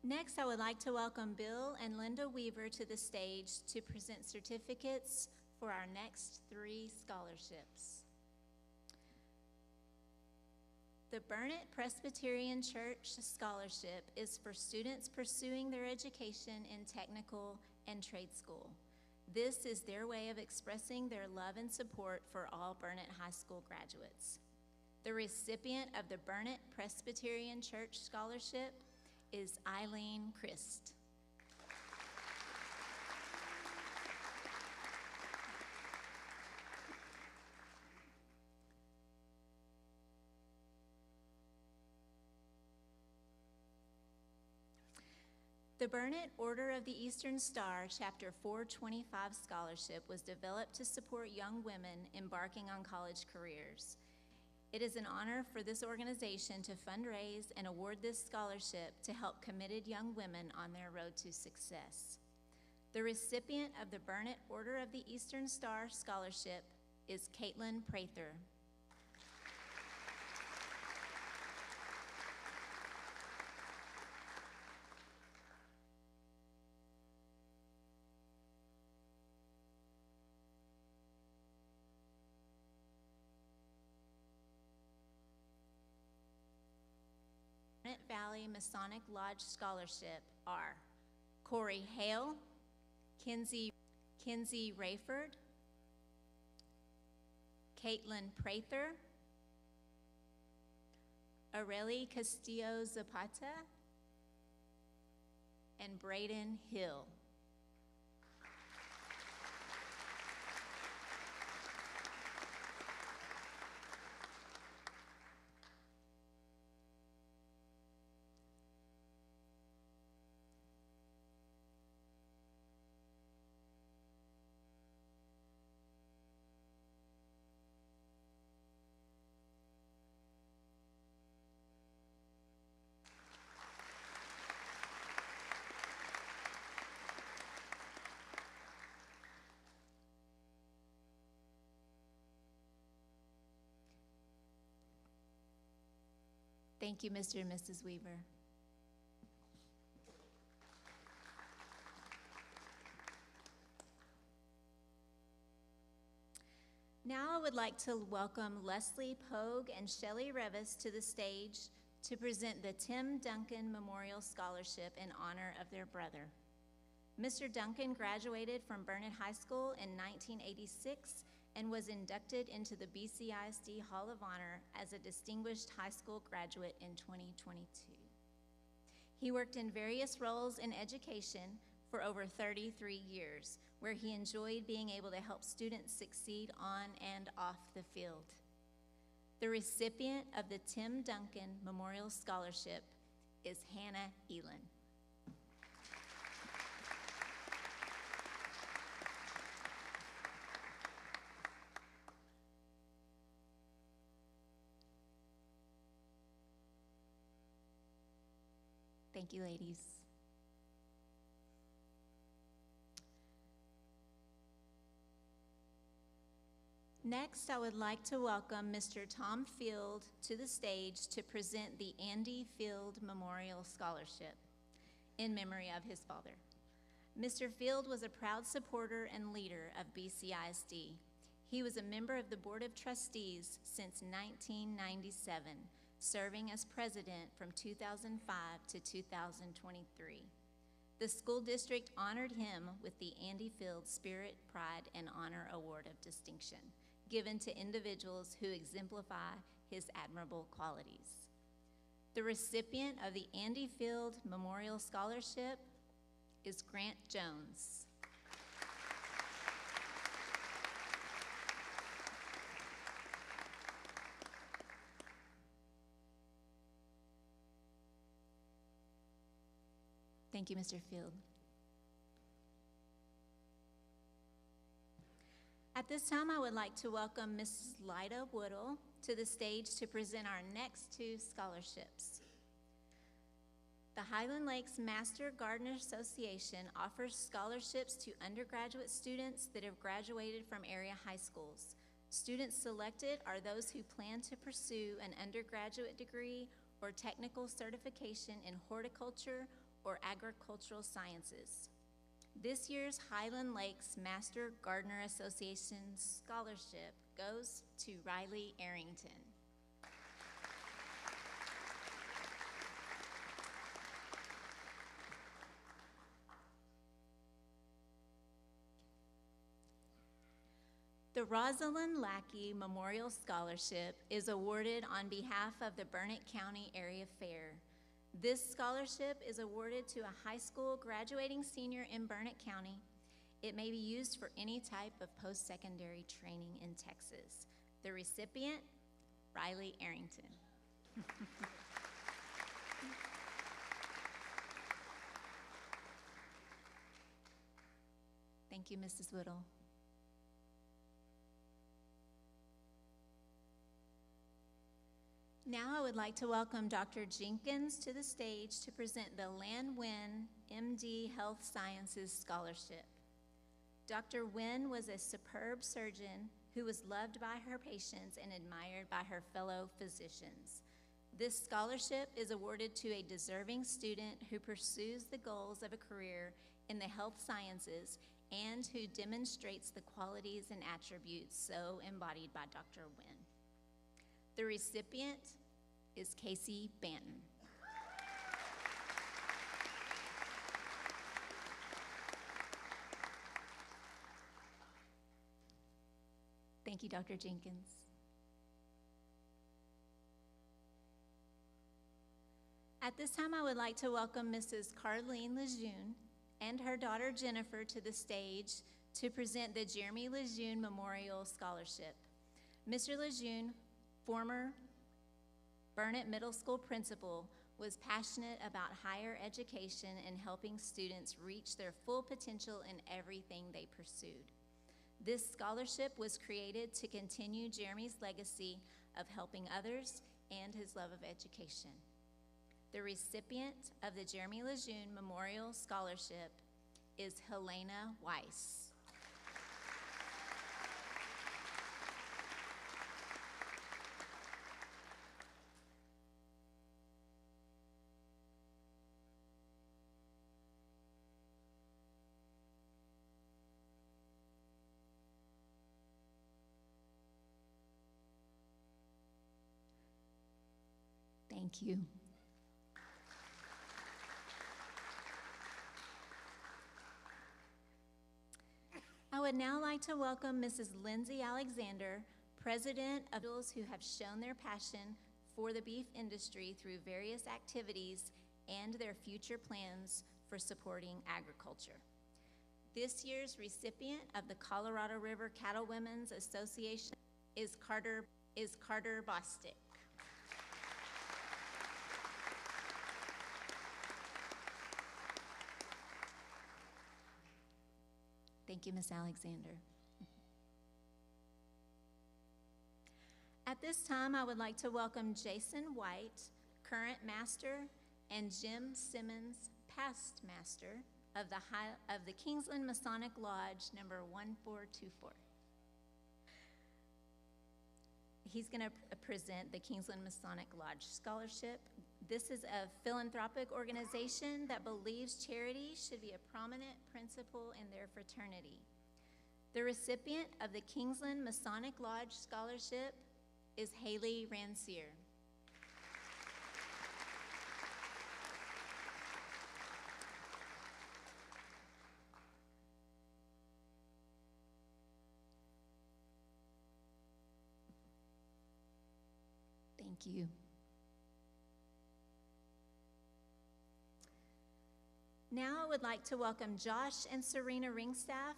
Next, I would like to welcome Bill and Linda Weaver to the stage to present certificates for our next 3 scholarships. The Burnett Presbyterian Church Scholarship is for students pursuing their education in technical and trade school. This is their way of expressing their love and support for all Burnett High School graduates. The recipient of the Burnett Presbyterian Church Scholarship is Eileen Christ. The Burnett Order of the Eastern Star Chapter 425 Scholarship was developed to support young women embarking on college careers. It is an honor for this organization to fundraise and award this scholarship to help committed young women on their road to success. The recipient of the Burnett Order of the Eastern Star Scholarship is Caitlin Prather. Burnett Valley Masonic Lodge Scholarship are Corey Hale, Kinsey Rayford, Caitlin Prather, Areli Castillo Zapata, and Braden Hill. Thank you, Mr. and Mrs. Weaver. Now I would like to welcome Leslie Pogue and Shelley Revis to the stage to present the Tim Duncan Memorial Scholarship in honor of their brother. Mr. Duncan graduated from Burnett High School in 1986 and was inducted into the BCISD Hall of Honor as a distinguished high school graduate in 2022. He worked in various roles in education for over 33 years, where he enjoyed being able to help students succeed on and off the field. The recipient of the Tim Duncan Memorial Scholarship is Hannah Elin. Thank you, ladies. Next, I would like to welcome Mr. Tom Field to the stage to present the Andy Field Memorial Scholarship in memory of his father. Mr. Field was a proud supporter and leader of BCISD. He was a member of the Board of Trustees since 1997, serving as president from 2005 to 2023. The school district honored him with the Andy Field Spirit, Pride, and Honor Award of Distinction, given to individuals who exemplify his admirable qualities. The recipient of the Andy Field Memorial Scholarship is Grant Jones. Thank you, Mr. Field. At this time, I would like to welcome Mrs. Lyda Woodall to the stage to present our next two scholarships. The Highland Lakes Master Gardener Association offers scholarships to undergraduate students that have graduated from area high schools. Students selected are those who plan to pursue an undergraduate degree or technical certification in horticulture or agricultural sciences. This year's Highland Lakes Master Gardener Association scholarship goes to Riley Arrington. The Rosalind Lackey Memorial Scholarship is awarded on behalf of the Burnett County Area Fair. This scholarship is awarded to a high school graduating senior in Burnett County. It may be used for any type of post-secondary training in Texas. The recipient, Riley Arrington. Thank you, Mrs. Woodall. Now I would like to welcome Dr. Jenkins to the stage to present the Lan Nguyen MD Health Sciences Scholarship. Dr. Nguyen was a superb surgeon who was loved by her patients and admired by her fellow physicians. This scholarship is awarded to a deserving student who pursues the goals of a career in the health sciences and who demonstrates the qualities and attributes so embodied by Dr. Nguyen. The recipient is Casey Banton. Thank you, Dr. Jenkins. At this time, I would like to welcome Mrs. Carlene Lejeune and her daughter Jennifer to the stage to present the Jeremy Lejeune Memorial Scholarship. Mr. Lejeune, former Burnett Middle School principal, was passionate about higher education and helping students reach their full potential in everything they pursued. This scholarship was created to continue Jeremy's legacy of helping others and his love of education. The recipient of the Jeremy Lejeune Memorial Scholarship is Helena Weiss. Thank you. I would now like to welcome Mrs. Lindsay Alexander, president of those who have shown their passion for the beef industry through various activities and their future plans for supporting agriculture. This year's recipient of the Colorado River Cattlewomen's Association is Carter Bostic. Thank you, Ms. Alexander. At this time, I would like to welcome Jason White, current master, and Jim Simmons, past master of the Kingsland Masonic Lodge, number 1424. He's going to present the Kingsland Masonic Lodge Scholarship. This is a philanthropic organization that believes charity should be a prominent principle in their fraternity. The recipient of the Kingsland Masonic Lodge Scholarship is Haley Rancier. Thank you. Now I would like to welcome Josh and Serena Ringstaff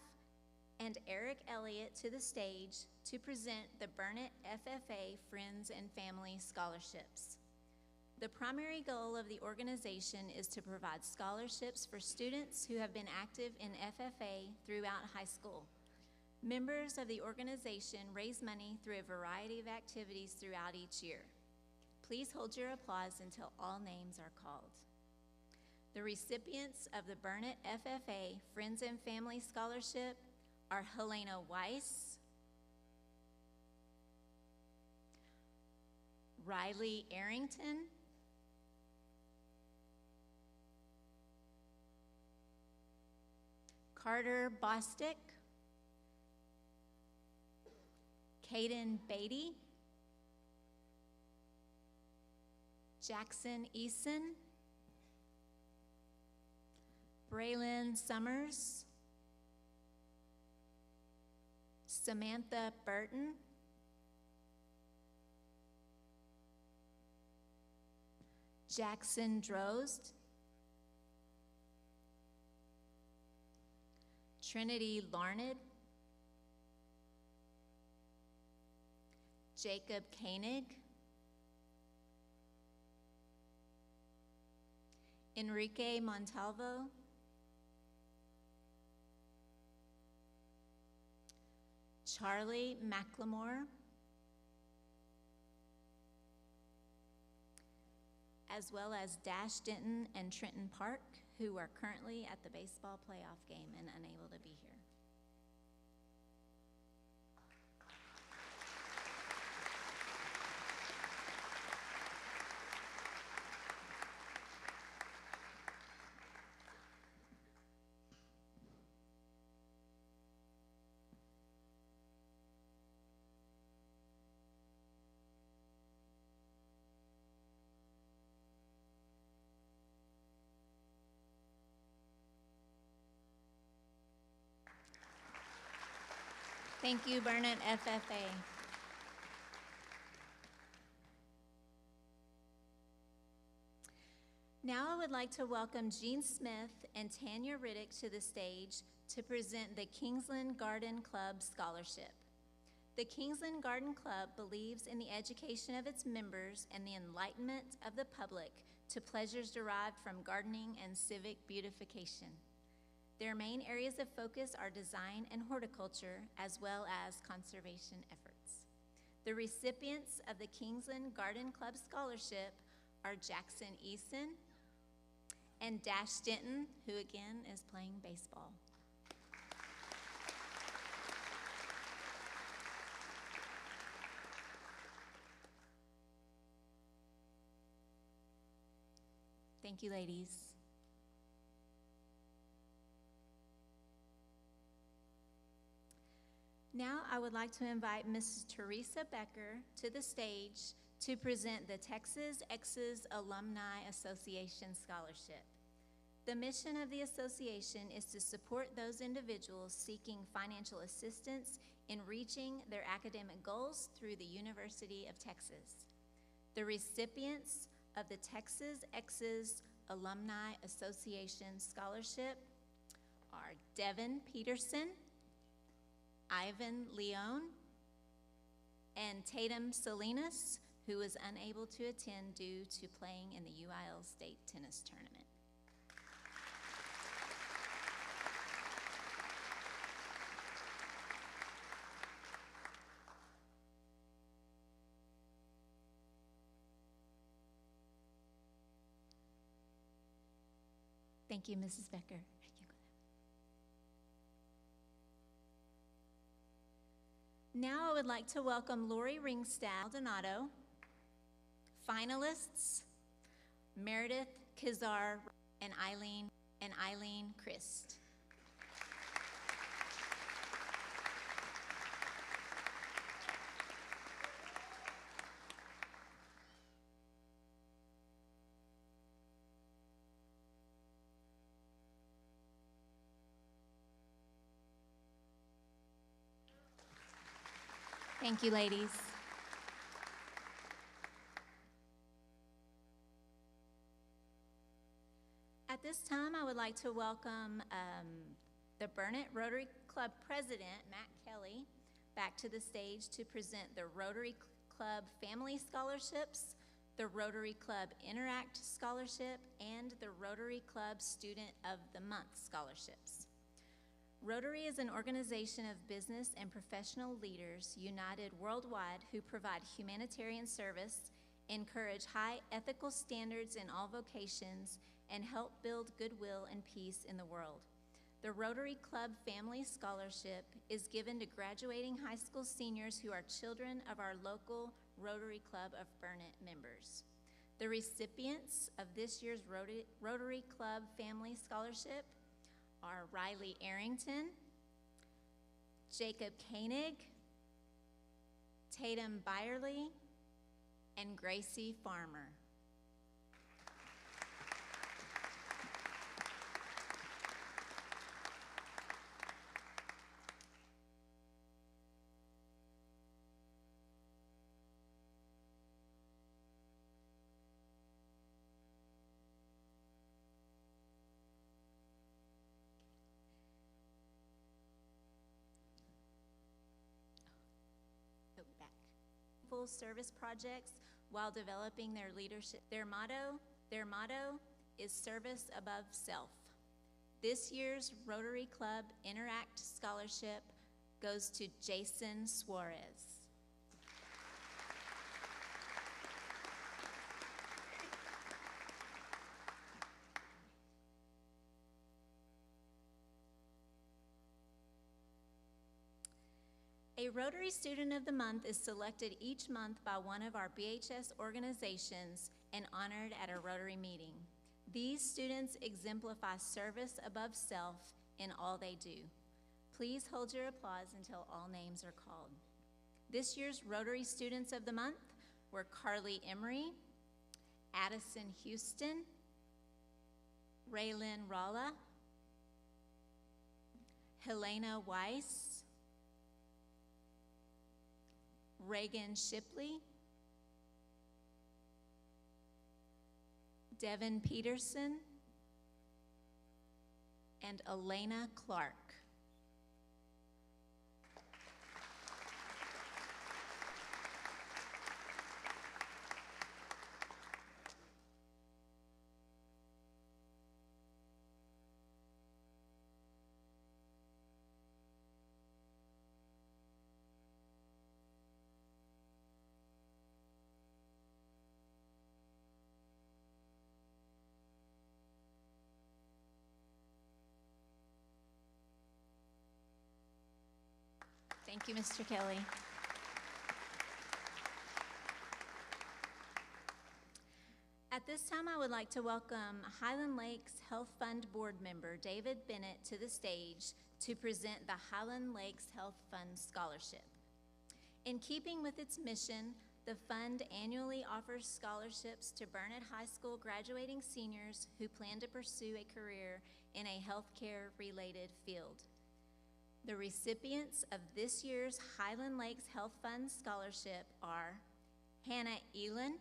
and Eric Elliott to the stage to present the Burnett FFA Friends and Family Scholarships. The primary goal of the organization is to provide scholarships for students who have been active in FFA throughout high school. Members of the organization raise money through a variety of activities throughout each year. Please hold your applause until all names are called. The recipients of the Burnett FFA Friends and Family Scholarship are Helena Weiss, Riley Arrington, Carter Bostick, Caden Beatty, Jackson Eason, Braylon Summers, Samantha Burton, Jackson Drozd, Trinity Larned, Jacob Koenig, Enrique Montalvo, Charlie McLemore, as well as Dash Denton and Trenton Park, who are currently at the baseball playoff game and unable to be here. Thank you, Burnett FFA. Now I would like to welcome Jean Smith and Tanya Riddick to the stage to present the Kingsland Garden Club Scholarship. The Kingsland Garden Club believes in the education of its members and the enlightenment of the public to pleasures derived from gardening and civic beautification. Their main areas of focus are design and horticulture, as well as conservation efforts. The recipients of the Kingsland Garden Club Scholarship are Jackson Eason and Dash Denton, who again is playing baseball. Thank you, ladies. Now I would like to invite Mrs. Teresa Becker to the stage to present the Texas Exes Alumni Association Scholarship. The mission of the association is to support those individuals seeking financial assistance in reaching their academic goals through the University of Texas. The recipients of the Texas Exes Alumni Association Scholarship are Devin Peterson, Ivan Leone, and Tatum Salinas, who was unable to attend due to playing in the UIL State Tennis Tournament. Thank you, Mrs. Becker. Now I would like to welcome Lori Ringstad Donato, finalists Meredith Kizar and Eileen Christ. Thank you, ladies. At this time, I would like to welcome the Burnett Rotary Club President, Matt Kelly, back to the stage to present the Rotary Club Family Scholarships, the Rotary Club Interact Scholarship, and the Rotary Club Student of the Month Scholarships. Rotary is an organization of business and professional leaders united worldwide who provide humanitarian service, encourage high ethical standards in all vocations, and help build goodwill and peace in the world. The Rotary Club Family Scholarship is given to graduating high school seniors who are children of our local Rotary Club of Burnett members. The recipients of this year's Rotary Club Family Scholarship are Riley Arrington, Jacob Koenig, Tatum Byerly, and Gracie Farmer. Full service projects while developing their leadership. Their motto is service above self. This year's Rotary Club Interact Scholarship goes to Jason Suarez. A Rotary Student of the Month is selected each month by one of our BHS organizations and honored at a Rotary meeting. These students exemplify service above self in all they do. Please hold your applause until all names are called. This year's Rotary Students of the Month were Carly Emery, Addison Houston, Raylyn Ralla, Helena Weiss, Reagan Shipley, Devin Peterson, and Elena Clark. Thank you, Mr. Kelly. At this time, I would like to welcome Highland Lakes Health Fund Board member David Bennett to the stage to present the Highland Lakes Health Fund Scholarship. In keeping with its mission, the fund annually offers scholarships to Burnett High School graduating seniors who plan to pursue a career in a healthcare-related field. The recipients of this year's Highland Lakes Health Fund Scholarship are Hannah Elin,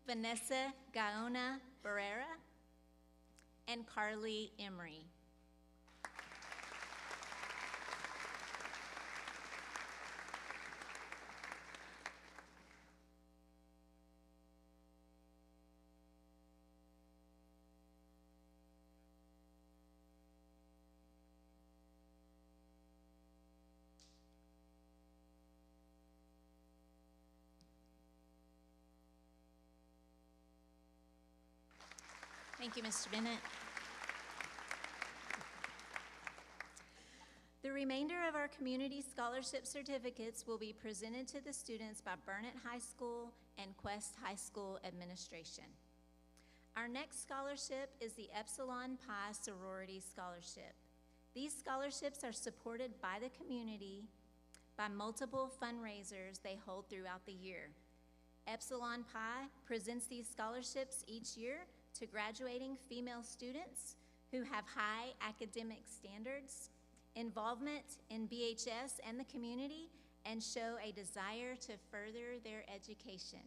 Vanessa Gaona Barrera, and Carly Emery. Thank you, Mr. Bennett. The remainder of our community scholarship certificates will be presented to the students by Burnett High School and Quest High School administration. Our next scholarship is the Epsilon Pi Sorority Scholarship. These scholarships are supported by the community by multiple fundraisers they hold throughout the year. Epsilon Pi presents these scholarships each year to graduating female students who have high academic standards, involvement in BHS and the community, and show a desire to further their education.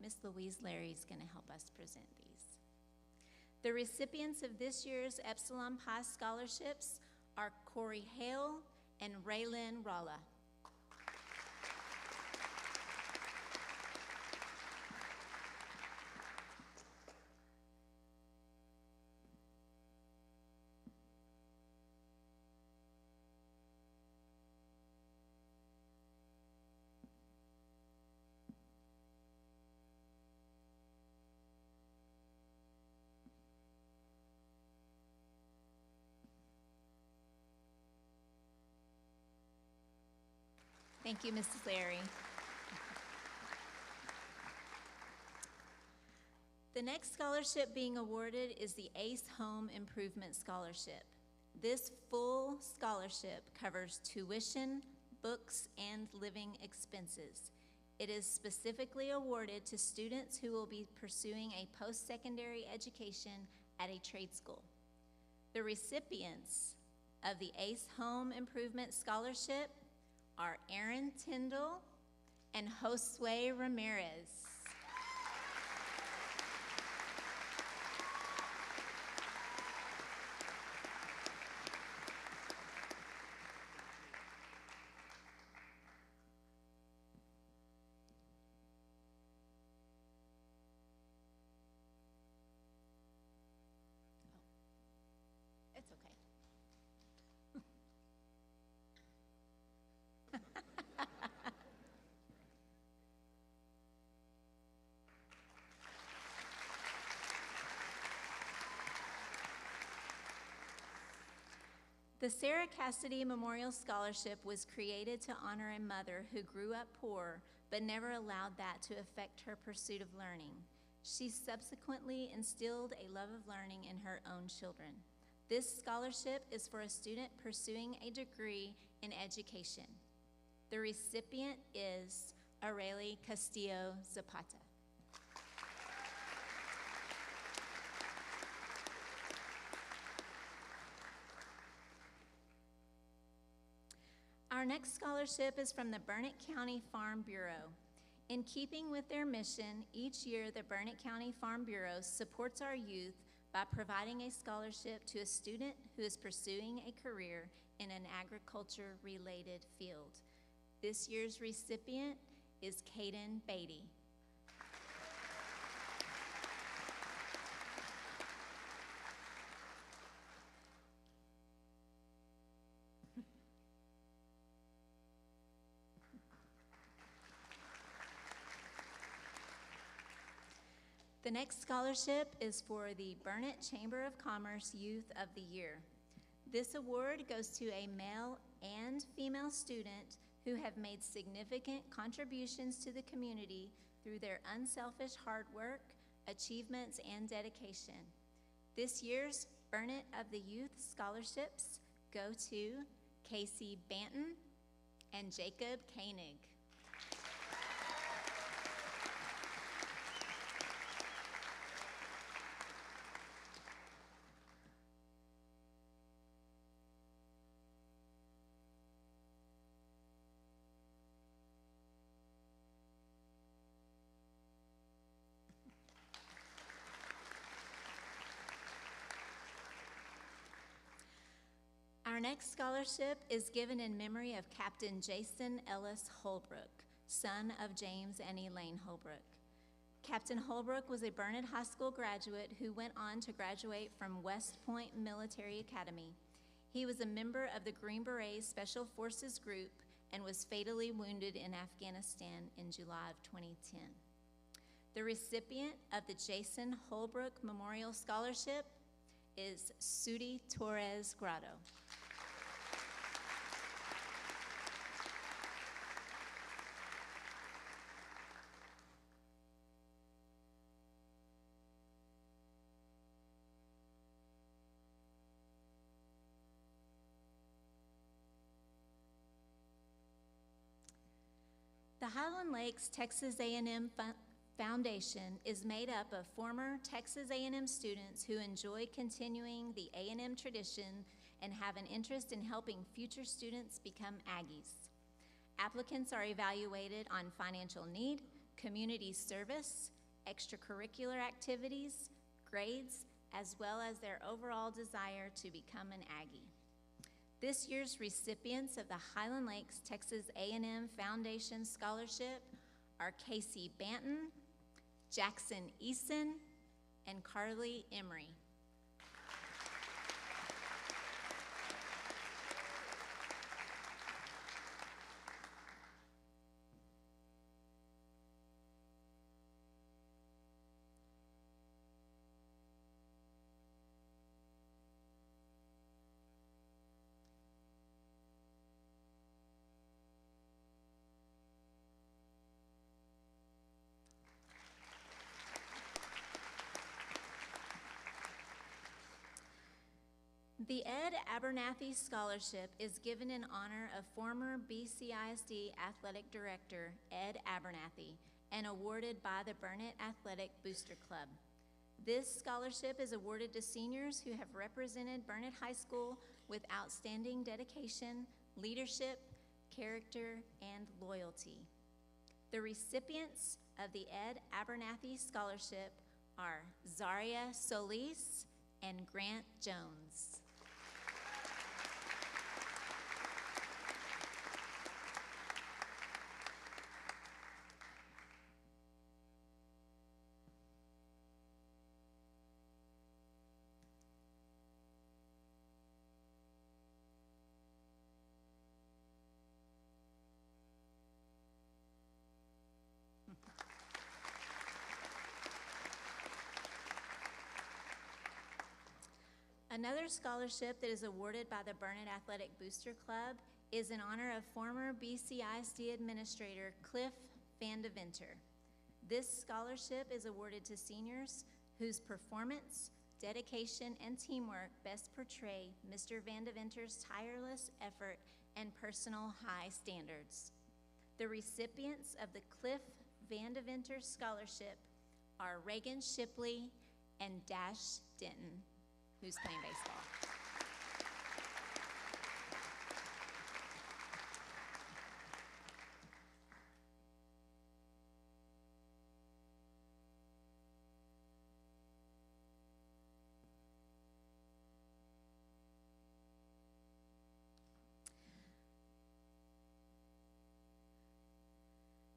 Ms. Louise Larry is going to help us present these. The recipients of this year's Epsilon Pi scholarships are Corey Hale and Raylyn Ralla. Thank you, Mrs. Larry. The next scholarship being awarded is the ACE Home Improvement Scholarship. This full scholarship covers tuition, books, and living expenses. It is specifically awarded to students who will be pursuing a post-secondary education at a trade school. The recipients of the ACE Home Improvement Scholarship are Aaron Tyndall and Josue Ramirez. It's okay. The Sarah Cassidy Memorial Scholarship was created to honor a mother who grew up poor but never allowed that to affect her pursuit of learning. She subsequently instilled a love of learning in her own children. This scholarship is for a student pursuing a degree in education. The recipient is Areli Castillo Zapata. Our next scholarship is from the Burnett County Farm Bureau. In keeping with their mission, each year the Burnett County Farm Bureau supports our youth by providing a scholarship to a student who is pursuing a career in an agriculture-related field. This year's recipient is Caden Beatty. The next scholarship is for the Burnett Chamber of Commerce Youth of the Year. This award goes to a male and female student who have made significant contributions to the community through their unselfish hard work, achievements, and dedication. This year's Burnett of the Youth scholarships go to Casey Banton and Jacob Koenig. Our next scholarship is given in memory of Captain Jason Ellis Holbrook, son of James and Elaine Holbrook. Captain Holbrook was a Burnett High School graduate who went on to graduate from West Point Military Academy. He was a member of the Green Berets Special Forces Group and was fatally wounded in Afghanistan in July of 2010. The recipient of the Jason Holbrook Memorial Scholarship is Sudi Torres Grado. The Highland Lakes Texas A&M Foundation is made up of former Texas A&M students who enjoy continuing the A&M tradition and have an interest in helping future students become Aggies. Applicants are evaluated on financial need, community service, extracurricular activities, grades, as well as their overall desire to become an Aggie. This year's recipients of the Highland Lakes Texas A&M Foundation Scholarship are Casey Banton, Jackson Eason, and Carly Emery. The Ed Abernathy Scholarship is given in honor of former BCISD Athletic Director Ed Abernathy and awarded by the Burnett Athletic Booster Club. This scholarship is awarded to seniors who have represented Burnett High School with outstanding dedication, leadership, character, and loyalty. The recipients of the Ed Abernathy Scholarship are Zaria Solis and Grant Jones. Another scholarship that is awarded by the Burnett Athletic Booster Club is in honor of former BCISD Administrator Cliff Vandeventer. This scholarship is awarded to seniors whose performance, dedication, and teamwork best portray Mr. Vandeventer's tireless effort and personal high standards. The recipients of the Cliff Vandeventer Scholarship are Reagan Shipley and Dash Denton, who's playing baseball.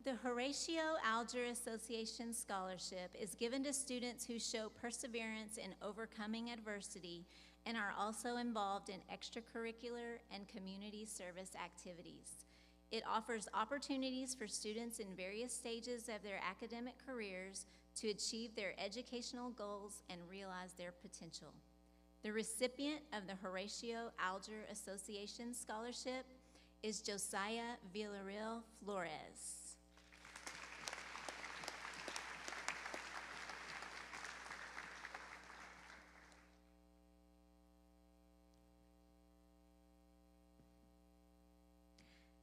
The Horatio Alger Association Scholarship is given to students who show perseverance in overcoming adversity and are also involved in extracurricular and community service activities. It offers opportunities for students in various stages of their academic careers to achieve their educational goals and realize their potential. The recipient of the Horatio Alger Association Scholarship is Josiah Villarreal Flores.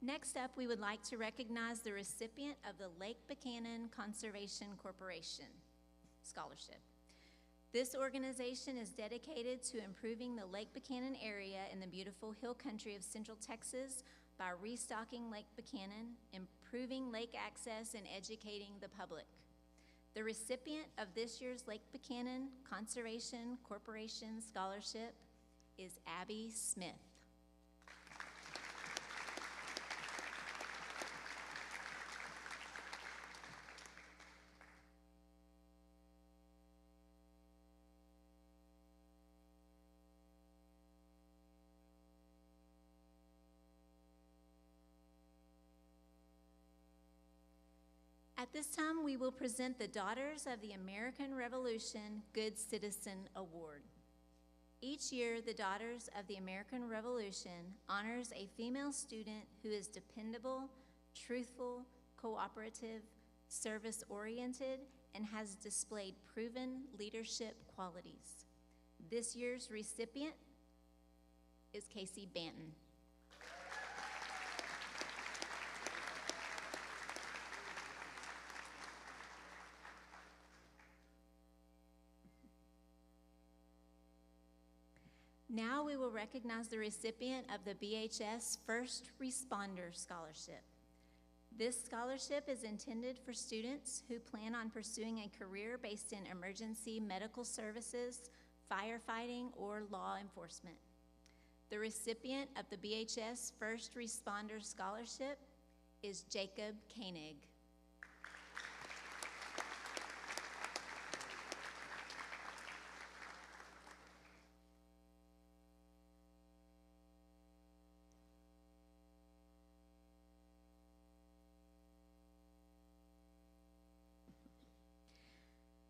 Next up, we would like to recognize the recipient of the Lake Buchanan Conservation Corporation Scholarship. This organization is dedicated to improving the Lake Buchanan area in the beautiful hill country of Central Texas by restocking Lake Buchanan, improving lake access, and educating the public. The recipient of this year's Lake Buchanan Conservation Corporation Scholarship is Abby Smith. At this time, we will present the Daughters of the American Revolution Good Citizen Award. Each year, the Daughters of the American Revolution honors a female student who is dependable, truthful, cooperative, service-oriented, and has displayed proven leadership qualities. This year's recipient is Casey Banton. Now we will recognize the recipient of the BHS First Responder Scholarship. This scholarship is intended for students who plan on pursuing a career based in emergency medical services, firefighting, or law enforcement. The recipient of the BHS First Responder Scholarship is Jacob Koenig.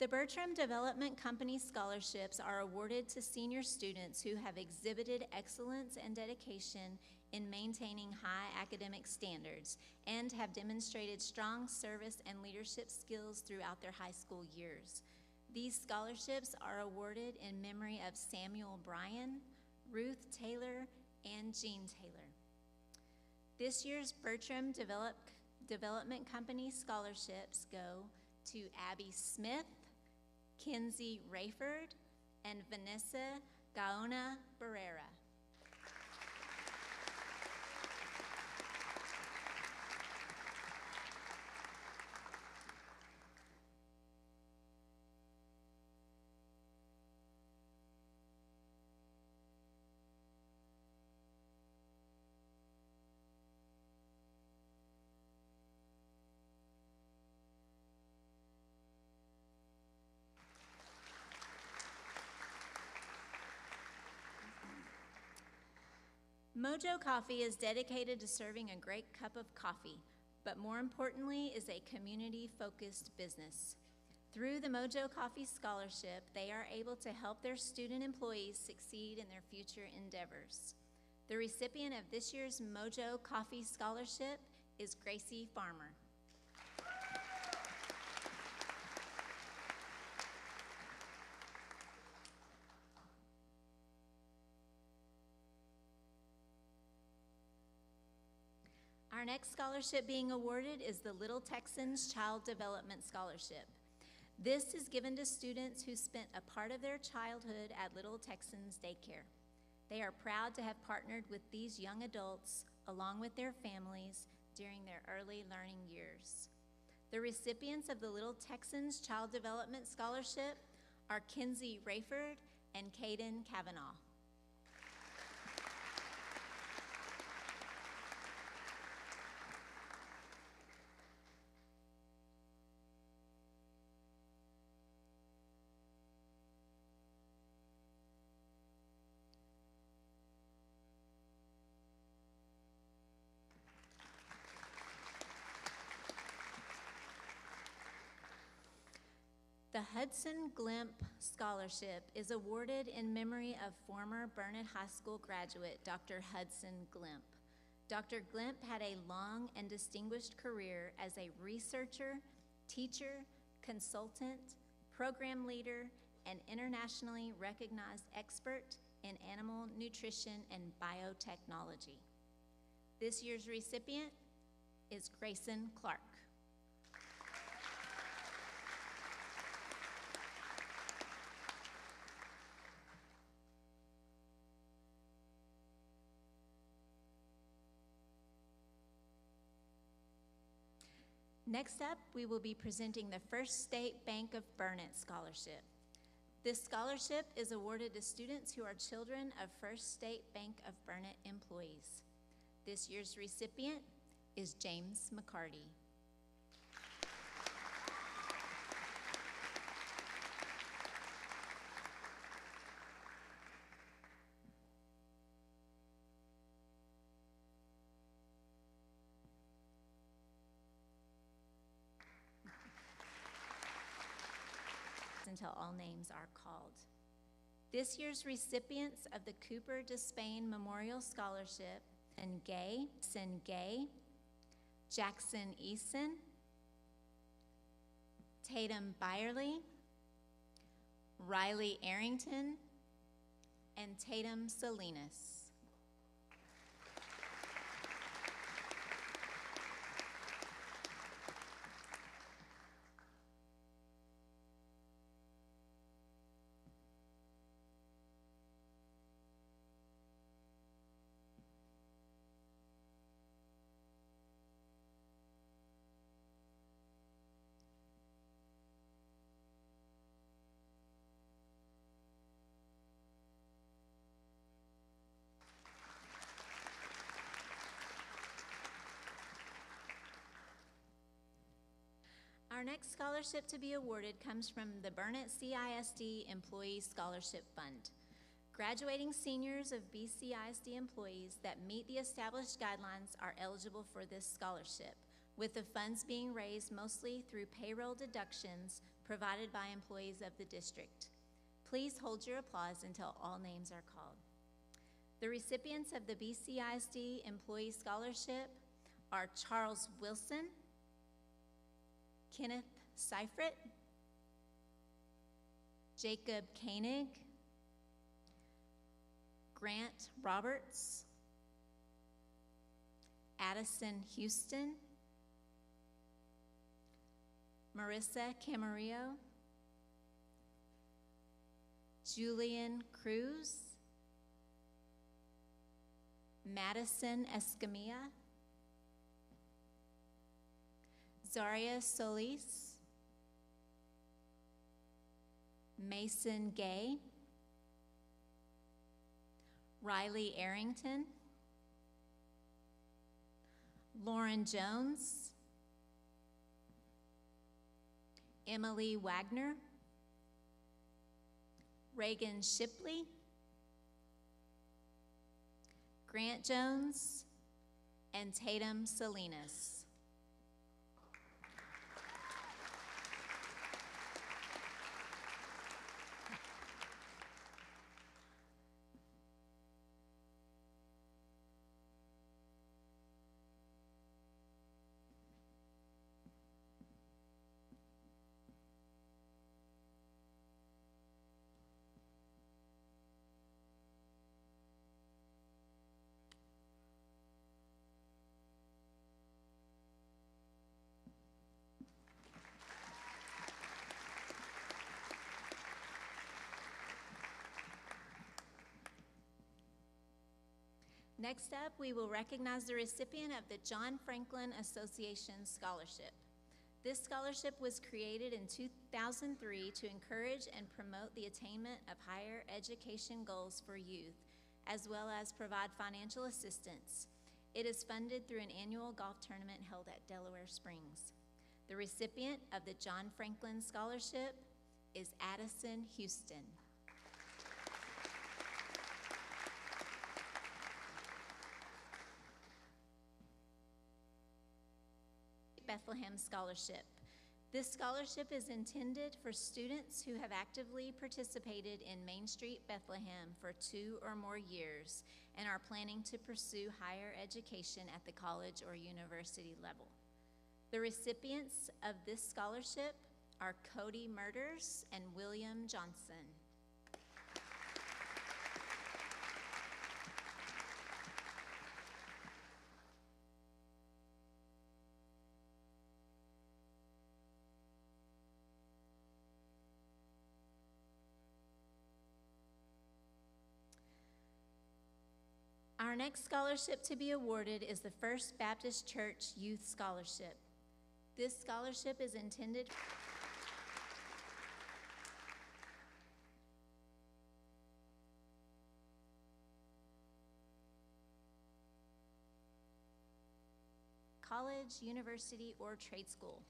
The Bertram Development Company scholarships are awarded to senior students who have exhibited excellence and dedication in maintaining high academic standards and have demonstrated strong service and leadership skills throughout their high school years. These scholarships are awarded in memory of Samuel Bryan, Ruth Taylor, and Jean Taylor. This year's Bertram Development Company scholarships go to Abby Smith, Kinsey Rayford, and Vanessa Gaona Barrera. Mojo Coffee is dedicated to serving a great cup of coffee, but more importantly is a community-focused business. Through the Mojo Coffee Scholarship, they are able to help their student employees succeed in their future endeavors. The recipient of this year's Mojo Coffee Scholarship is Gracie Farmer. Our next scholarship being awarded is the Little Texans Child Development Scholarship. This is given to students who spent a part of their childhood at Little Texans Daycare. They are proud to have partnered with these young adults along with their families during their early learning years. The recipients of the Little Texans Child Development Scholarship are Kinsey Rayford and Caden Kavanaugh. The Hudson Glimp Scholarship is awarded in memory of former Burnett High School graduate Dr. Hudson Glimp. Dr. Glimp had a long and distinguished career as a researcher, teacher, consultant, program leader, and internationally recognized expert in animal nutrition and biotechnology. This year's recipient is Grayson Clark. Next up, we will be presenting the First State Bank of Burnett Scholarship. This scholarship is awarded to students who are children of First State Bank of Burnett employees. This year's recipient is James McCarty. Until all names are called. This year's recipients of the Cooper Despain Memorial Scholarship and Gay, Jackson Eason, Tatum Byerly, Riley Arrington, and Tatum Salinas. Our next scholarship to be awarded comes from the Burnett CISD Employee Scholarship Fund. Graduating seniors of BCISD employees that meet the established guidelines are eligible for this scholarship, with the funds being raised mostly through payroll deductions provided by employees of the district. Please hold your applause until all names are called. The recipients of the BCISD Employee Scholarship are Charles Wilson, Kenneth Seifert, Jacob Koenig, Grant Roberts, Addison Houston, Marissa Camarillo, Julian Cruz, Madison Escamilla, Zaria Solis, Mason Gay, Riley Arrington, Lauren Jones, Emily Wagner, Reagan Shipley, Grant Jones, and Tatum Salinas. Next up, we will recognize the recipient of the John Franklin Association Scholarship. This scholarship was created in 2003 to encourage and promote the attainment of higher education goals for youth, as well as provide financial assistance. It is funded through an annual golf tournament held at Delaware Springs. The recipient of the John Franklin Scholarship is Addison Houston. Bethlehem Scholarship. This scholarship is intended for students who have actively participated in Main Street Bethlehem for 2 or more years and are planning to pursue higher education at the college or university level. The recipients of this scholarship are Cody Murders and William Johnson. Our next scholarship to be awarded is the First Baptist Church Youth Scholarship. This scholarship is intended college, university, or trade school.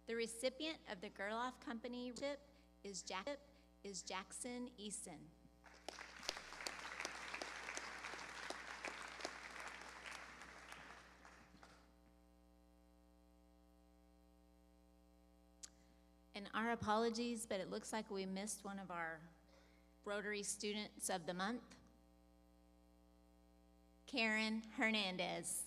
The recipient of the Gerloff Company is Jackson Eason. And our apologies, but it looks like we missed one of our Rotary Students of the Month, Karen Hernandez.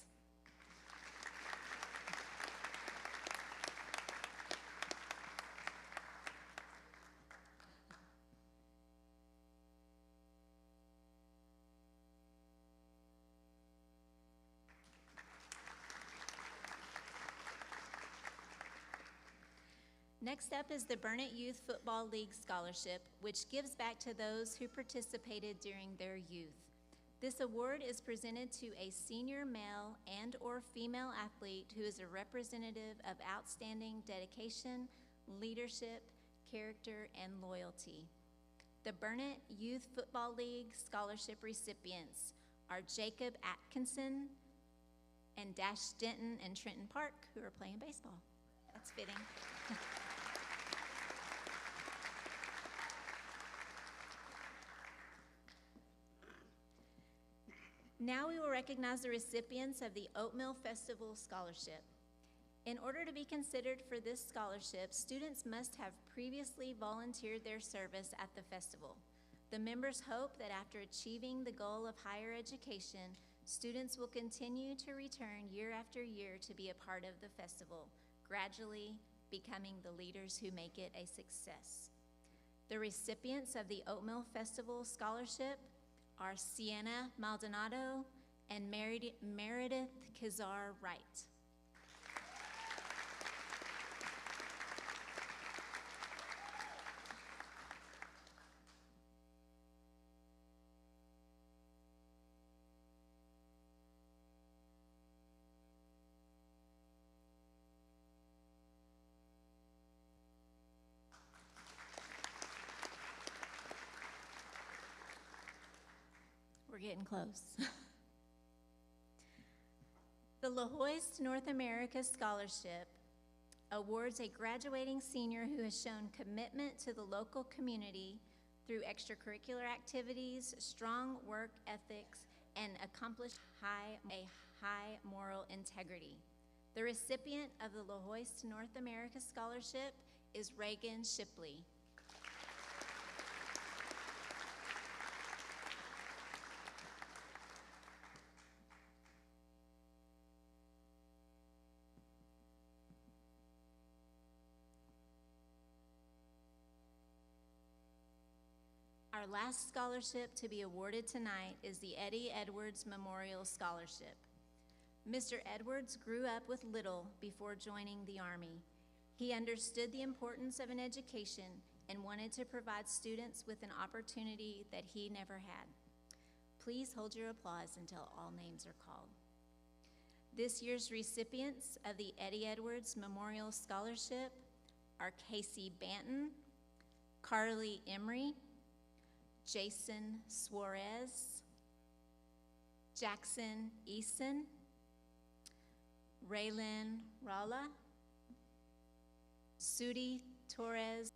Next up is the Burnett Youth Football League Scholarship, which gives back to those who participated during their youth. This award is presented to a senior male and or female athlete who is a representative of outstanding dedication, leadership, character, and loyalty. The Burnett Youth Football League Scholarship recipients are Jacob Atkinson and Dash Denton and Trenton Park, who are playing baseball. That's fitting. Now we will recognize the recipients of the Oatmeal Festival Scholarship. In order to be considered for this scholarship, students must have previously volunteered their service at the festival. The members hope that after achieving the goal of higher education, students will continue to return year after year to be a part of the festival, gradually becoming the leaders who make it a success. The recipients of the Oatmeal Festival Scholarship are Sienna Maldonado and Meredith Kazar Wright. We're getting close. The La Hoist North America Scholarship awards a graduating senior who has shown commitment to the local community through extracurricular activities, strong work ethics, and accomplished a high moral integrity. The recipient of the La Hoist North America Scholarship is Reagan Shipley. Our last scholarship to be awarded tonight is the Eddie Edwards Memorial Scholarship. Mr. Edwards grew up with little before joining the Army. He understood the importance of an education and wanted to provide students with an opportunity that he never had. Please hold your applause until all names are called. This year's recipients of the Eddie Edwards Memorial Scholarship are Casey Banton, Carly Emery, Jason Suarez, Jackson Eason, Raylin Rala, Sudi Torres,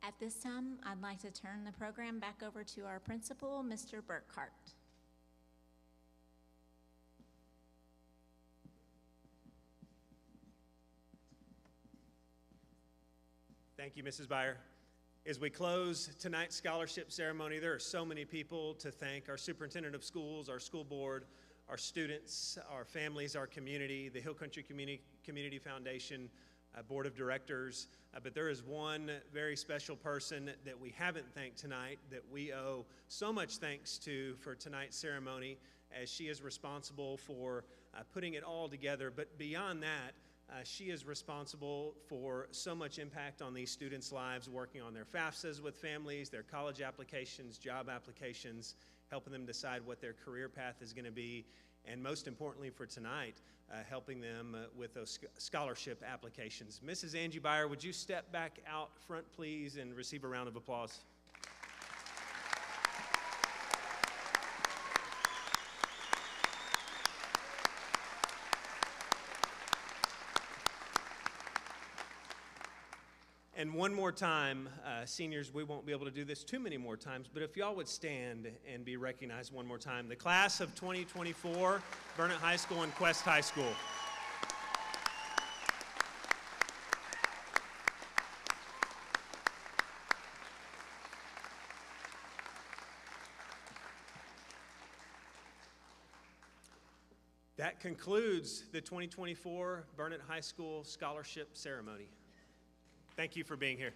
At this time, I'd like to turn the program back over to our principal, Mr. Burkhart. Thank you, Mrs. Byer. As we close tonight's scholarship ceremony, there are so many people to thank: our superintendent of schools, our school board, our students, our families, our community, the Hill Country Community Foundation, board of directors. But there is one very special person that we haven't thanked tonight that we owe so much thanks to for tonight's ceremony, as she is responsible for putting it all together. But beyond that, she is responsible for so much impact on these students' lives, working on their FAFSAs with families, their college applications, job applications, helping them decide what their career path is going to be, and most importantly for tonight, helping them with those scholarship applications. Mrs. Angie Byer, would you step back out front, please, and receive a round of applause? And one more time, seniors, we won't be able to do this too many more times, but if y'all would stand and be recognized one more time. The class of 2024, Burnett High School and Quest High School. That concludes the 2024 Burnett High School Scholarship Ceremony. Thank you for being here.